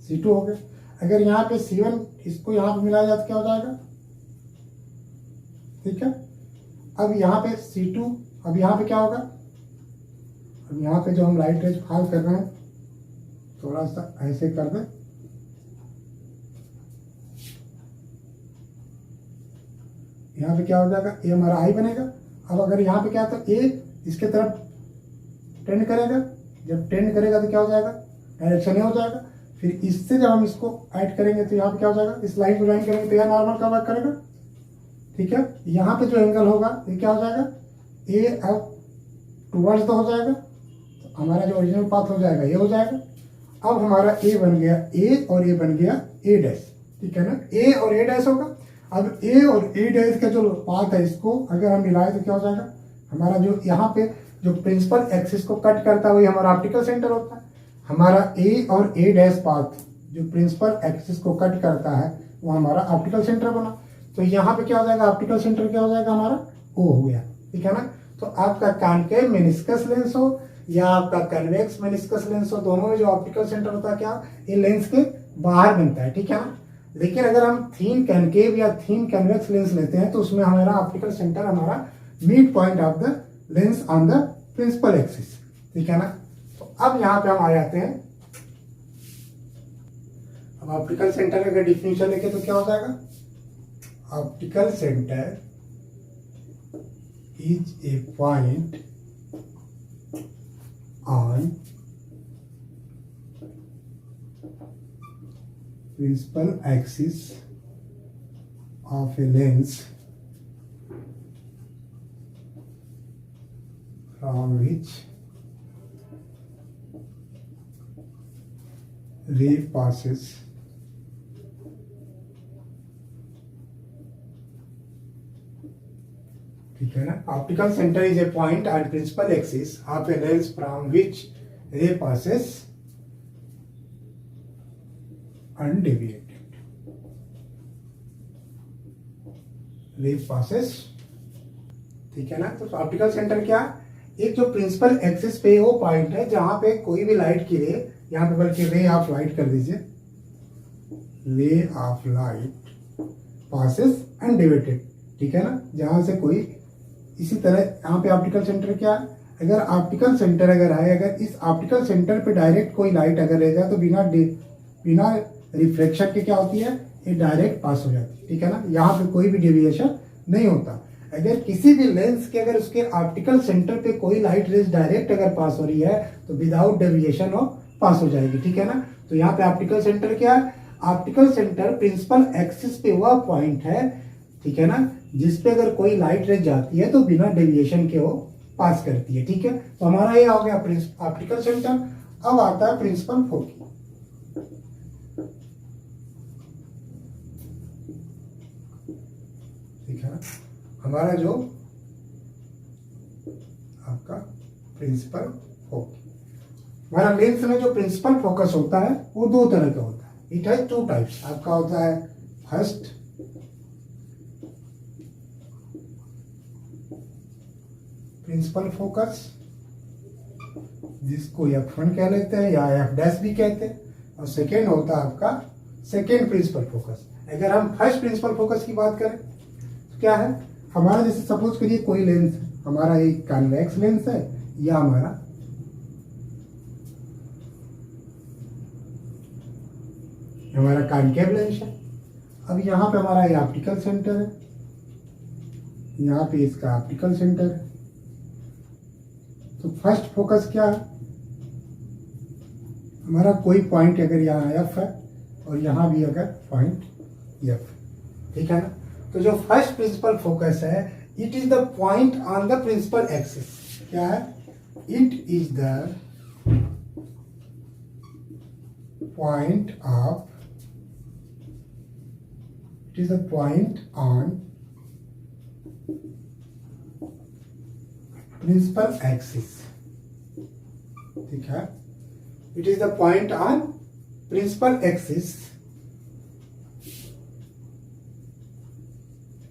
C2 हो गया। अगर यहाँ पे C1 इसको यहाँ पे मिलाया जाए तो क्या हो जाएगा, ठीक है। अब यहाँ पे C2, अब यहाँ पे क्या होगा, अब यहाँ पे जो हम लाइट रेज फाल कर रहे हैं थोड़ा सा ऐसे कर दें, यहाँ पे क्या हो जाएगा, ये हमारा आई बनेगा। अब अगर यहाँ पे क्या तो ए इसके तरफ टेंड करेगा, जब टेंड करेगा तो क्या हो जाएगा, डायरेक्शन ए हो जाएगा। फिर इससे जब हम इसको ऐड करेंगे तो यहाँ पे क्या हो जाएगा, इस लाइन को ज्वाइन करेंगे तो यह नॉर्मल का वर्क करेगा, ठीक है। यहाँ पे जो एंगल होगा ये क्या हो जाएगा, ए अब टूवर्ड्स तो हो जाएगा, तो हमारा जो ओरिजिनल पाथ हो जाएगा ये हो जाएगा। अब हमारा ए बन गया ए और ये बन गया ए डैश, ठीक है ना, ए और ए डैश होगा। अब ए और ए डैश का जो पाथ है इसको अगर हम मिलाए तो क्या हो जाएगा, हमारा जो यहाँ पे जो प्रिंसिपल एक्सिस को कट करता है वही हमारा ऑप्टिकल सेंटर होता है। हमारा ए और ए डैश पाथ जो प्रिंसिपल एक्सिस को कट करता है वो हमारा ऑप्टिकल सेंटर बना। तो यहाँ पे क्या हो जाएगा, ऑप्टिकल सेंटर क्या हो जाएगा, हमारा ओ हो गया, ठीक है ना। तो आपका कॉन्केव मेनिस्कस लेंस हो या आपका कन्वेक्स मेनिस्कस लेंस हो, दोनों में जो ऑप्टिकल सेंटर होता है क्या, ये लेंस के बाहर बनता है, ठीक है ना। लेकिन अगर हम थीन कॉन्केव या थीन कन्वेक्स लेंस लेते हैं तो उसमें हमारा ऑप्टिकल सेंटर हमारा mid point of the lens on the principal axis, ठीक है ना। तो अब यहाँ पे हम आ जाते हैं, अब ऑप्टिकल सेंटर का अगर डिफिनेशन लेके तो क्या हो जाएगा, optical centre is a point on principal axis of a lens from which ray passes ठीक है ना। Optical centre is a point on principal axis of a lens from which ray passes undeviated, ray passes, ठीक है ना। तो optical centre क्या, एक जो प्रिंसिपल एक्सिस पे वो पॉइंट है जहां पे कोई भी लाइट की रे, यहाँ पे बल्कि रे ऑफ लाइट कर दीजिए, ray of light passes undeviated, ठीक है ना, जहां से कोई इसी तरह यहाँ पे ऑप्टिकल सेंटर क्या है, अगर ऑप्टिकल सेंटर अगर है, अगर इस ऑप्टिकल सेंटर पे डायरेक्ट कोई लाइट अगर ले जाए तो बिना रिफ्लेक्शन के क्या होती है, ये डायरेक्ट पास हो जाती है, ठीक है ना। यहाँ पे कोई भी डेविएशन नहीं होता। अगर किसी भी लेंस के अगर उसके ऑप्टिकल सेंटर पे कोई लाइट रेज डायरेक्ट अगर पास हो रही है तो विदाउट डेविएशन वो पास हो जाएगी, ठीक है ना। तो यहाँ पे ऑप्टिकल सेंटर क्या है, ऑप्टिकल सेंटर प्रिंसिपल एक्सिस पे वह पॉइंट है, ठीक है ना, जिसपे अगर कोई लाइट रेज जाती है तो बिना डेविएशन के वो पास करती है, ठीक है। तो हमारा ये हो गया ऑप्टिकल सेंटर। अब आता है प्रिंसिपल फोकस, ठीक है ना। हमारा जो आपका प्रिंसिपल फोकस, हमारा लेंस में जो प्रिंसिपल फोकस होता है वो दो तरह का होता है, इट हैज टू टाइप्स। आपका होता है फर्स्ट प्रिंसिपल फोकस जिसको F1 कह लेते हैं या F' भी कहते हैं, और सेकेंड होता है आपका सेकेंड प्रिंसिपल फोकस। अगर हम फर्स्ट प्रिंसिपल फोकस की बात करें तो क्या है, हमारा जैसे सपोज करिए कोई लेंस, हमारा एक कन्वेक्स लेंस है या हमारा कॉनकेव लेंस है। अब यहाँ पे हमारा ये ऑप्टिकल सेंटर है, यहाँ पे इसका ऑप्टिकल सेंटर है। तो फर्स्ट फोकस क्या है, हमारा कोई पॉइंट अगर यहाँ F है और यहाँ भी अगर पॉइंट F, ठीक है ना। तो जो फर्स्ट प्रिंसिपल फोकस है, it is the point on the principal axis. क्या है, it is the point of, it is the point on principal axis, ठीक है। It is the point on principal axis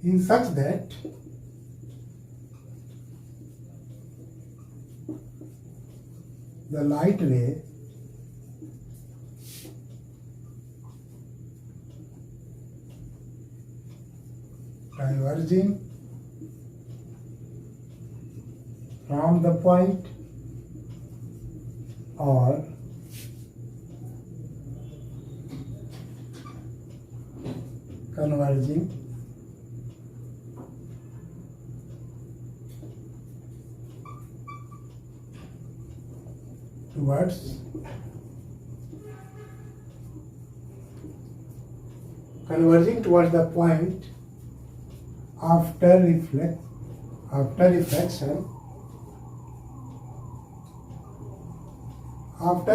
in such that the light ray diverging from the point or converging towards the point after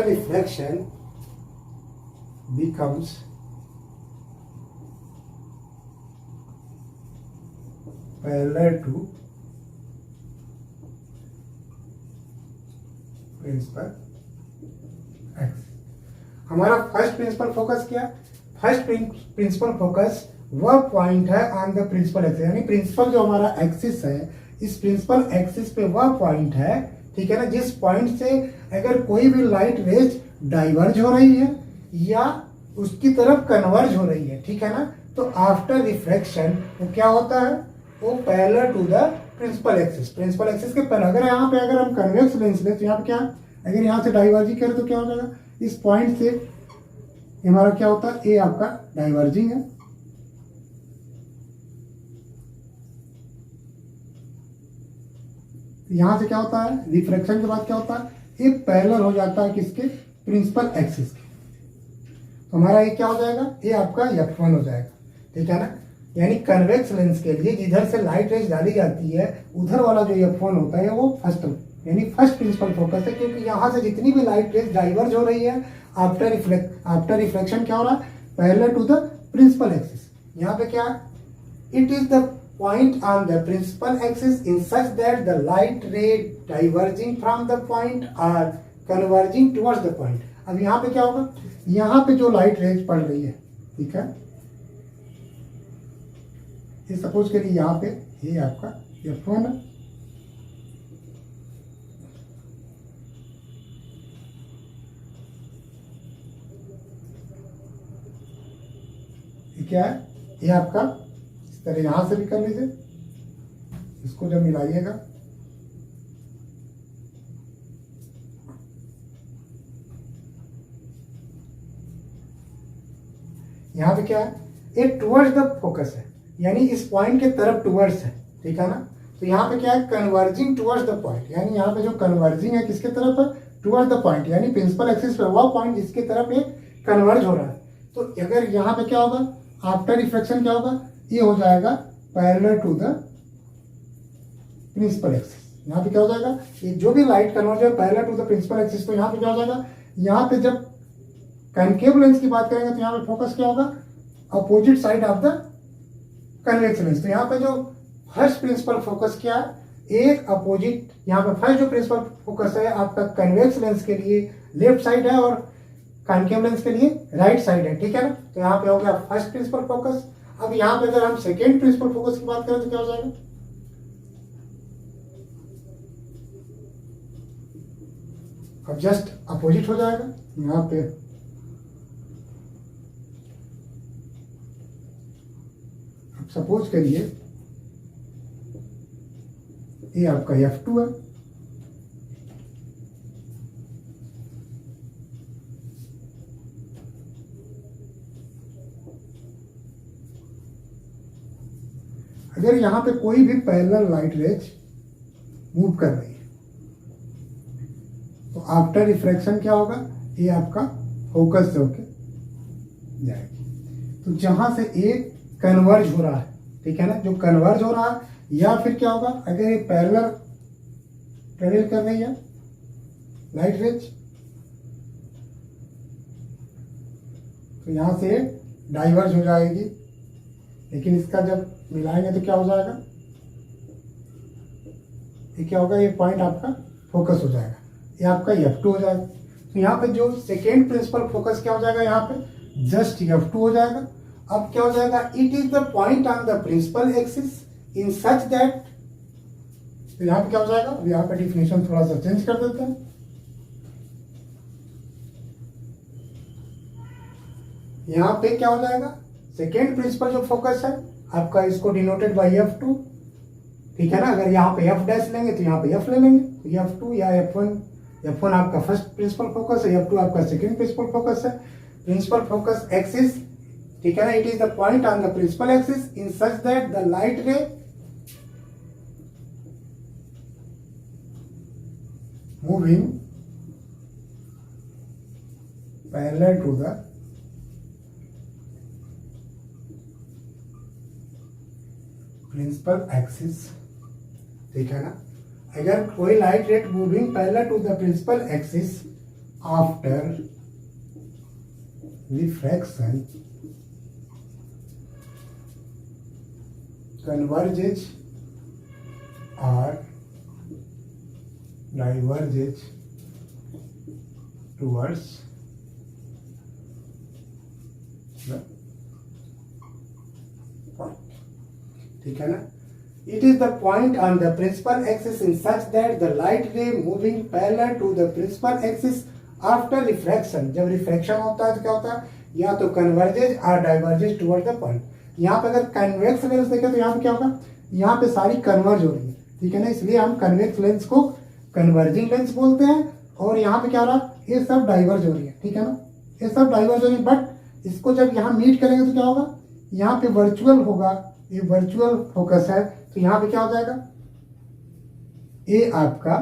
reflection becomes parallel to principal axis. हमारा first principal focus क्या? First principal focus वह point है on the principal axis, यानी principal जो हमारा axis है, इस principal axis पे वह पॉइंट है, ठीक है ना, जिस पॉइंट से अगर कोई भी लाइट रेज डाइवर्ज हो रही है या उसकी तरफ कन्वर्ज हो रही है, ठीक है ना, तो आफ्टर रिफ्लेक्शन वो क्या होता है, वो parallel to the principal axis. Principal axis के पर अगर यहाँ पे अगर हम कन्वेक्स लेंस ले तो यहाँ पे क्या, अगर यहाँ से डाइवर्जिंग करें तो क्या हो जाएगा, इस पॉइंट से हमारा क्या होता है, ए आपका डाइवर्जिंग है, यहां से क्या होता है, रिफ्लेक्शन के बाद क्या होता है, ये पैरेलल हो जाता है किसके, प्रिंसिपल एक्सिस के। तो हमारा ये क्या हो जाएगा, ये आपका F1 हो जाएगा, ठीक है ना। यानी कन्वेक्स लेंस के लिए जिधर से लाइट रेज डाली जाती है उधर वाला जो F1 होता है वो फर्स्ट, यानी फर्स्ट प्रिंसिपल फोकस है, क्योंकि यहाँ से जितनी भी लाइट रेज डाइवर्ज हो रही है आफ्टर रिफ्लेक्शन क्या हो रहा है, parallel to the principal axis. यहाँ पे क्या, it is the point on the principal axis in such that the light ray diverging from the point are converging towards the point। अब यहाँ पे क्या होगा, यहाँ पे जो लाइट रेज पड़ रही है, ठीक है, ये सपोज करिए यहाँ पे ये आपका F1 है, ये क्या है, ये आपका तरह यहां से भी कर लीजिए, इसको जब मिलाइएगा यहां पे क्या है, ये टुवर्ड्स द फोकस है, यानी इस पॉइंट के तरफ टुवर्ड्स है, ठीक है ना। तो यहाँ पे क्या है, कन्वर्जिंग टुवर्ड्स द पॉइंट, यानी यहाँ पे जो कन्वर्जिंग है किसके तरफ है, टुवर्ड्स द पॉइंट, यानी प्रिंसिपल एक्सिस पे वह पॉइंट जिसके तरफ ये कन्वर्ज हो रहा है। तो अगर यहाँ पे क्या होगा, आफ्टर रिफ्लेक्शन क्या होगा, ये हो जाएगा parallel to the principal axis. यहाँ पे क्या हो जाएगा, ये जो भी लाइट कन्वर्ज है parallel to the principal axis. तो यहाँ पे क्या हो जाएगा, यहाँ पे जब कनकेव लेंस की बात करेंगे तो यहाँ पे फोकस क्या होगा, opposite side of the convex lens. तो यहाँ पे जो फर्स्ट प्रिंसिपल फोकस क्या है, एक अपोजिट, यहाँ पे फर्स्ट जो प्रिंसिपल फोकस है आपका कन्वेक्स लेंस के लिए लेफ्ट साइड है और कनकेव लेंस के लिए राइट साइड है, ठीक है ना। तो यहाँ पे हो गया फर्स्ट प्रिंसिपल फोकस। अब यहाँ पे अगर हम सेकेंड प्रिंसिपल फोकस की बात करें तो क्या हो जाएगा, अब जस्ट अपोजिट हो जाएगा। यहाँ पे अब सपोज करिए ये आपका F2 है, अगर यहां पे कोई भी पैरेलल लाइट रेज मूव कर रही है तो आफ्टर रिफ्रैक्शन क्या होगा, ये आपका फोकस से होके जाएगी। तो जहां से ए कन्वर्ज हो रहा है, ठीक है ना, जो कन्वर्ज हो रहा है, या फिर क्या होगा, अगर ये पैरेलल ट्रेवल कर रही है लाइट रेज तो यहां से डाइवर्ज हो जाएगी, लेकिन इसका जब मिलाएंगे तो क्या हो जाएगा, ये क्या होगा, ये पॉइंट आपका फोकस हो जाएगा, ये आपका F2 हो जाएगा। तो यहाँ पे जो सेकेंड प्रिंसिपल फोकस क्या हो जाएगा, यहाँ पे जस्ट F2 हो जाएगा। अब क्या हो जाएगा, it is the point on the principal axis in such that, तो यहां पे क्या हो जाएगा, अब यहां पे डिफिनेशन थोड़ा सा चेंज कर देते हैं। यहां पे क्या हो जाएगा, सेकेंड प्रिंसिपल जो फोकस है आपका, इसको डिनोटेड बाय F2, ठीक है ना। अगर यहाँ पे F डैश लेंगे तो यहाँ पे F ले लेंगे, F2 या F1। F1 आपका फर्स्ट प्रिंसिपल फोकस है, F2 आपका सेकेंड प्रिंसिपल फोकस है। प्रिंसिपल फोकस एक्सिस, ठीक है ना, it is the point on the principal axis in such that the light ray moving parallel to the principal axis, ठीक है ना। अगर कोई light ray moving parallel to the principal axis after refraction converges or diverges towards the point, ठीक है ना। It is the point on the principal axis in such that the light ray moving parallel to the principal axis after refraction, जब refraction होता है तो क्या होता है, या तो कन्वर्जेज और डाइवर्जेज टुवर्ड द पॉइंट। यहाँ पे अगर कन्वेक्स लेंस देखें तो यहाँ पे क्या होगा, यहाँ पे सारी कन्वर्ज हो रही है, ठीक है ना, इसलिए हम कन्वेक्स लेंस को कन्वर्जिंग लेंस बोलते हैं। और यहाँ पे क्या हो रहा है, ये सब डाइवर्ज हो रही है, ठीक है ना, ये सब डाइवर्ज हो रही है। बट इसको जब यहाँ मीट करेंगे तो क्या होगा, यहाँ पे वर्चुअल होगा, ये वर्चुअल फोकस है, तो यहाँ पे क्या हो जाएगा, ये आपका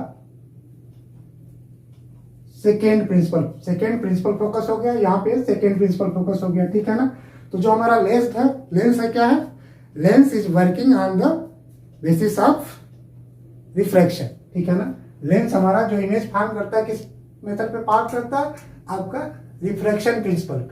सेकेंड प्रिंसिपल फोकस हो गया, यहाँ पे सेकेंड प्रिंसिपल फोकस हो गया, ठीक है ना। तो जो हमारा लेंस है क्या है, lens is working on the basis of refraction, ठीक है ना। लेंस हमारा जो इमेज फॉर्म करता है किस मेथड पे पार्ट करता है, आपका रिफ्रैक्शन प्रिंसिपल।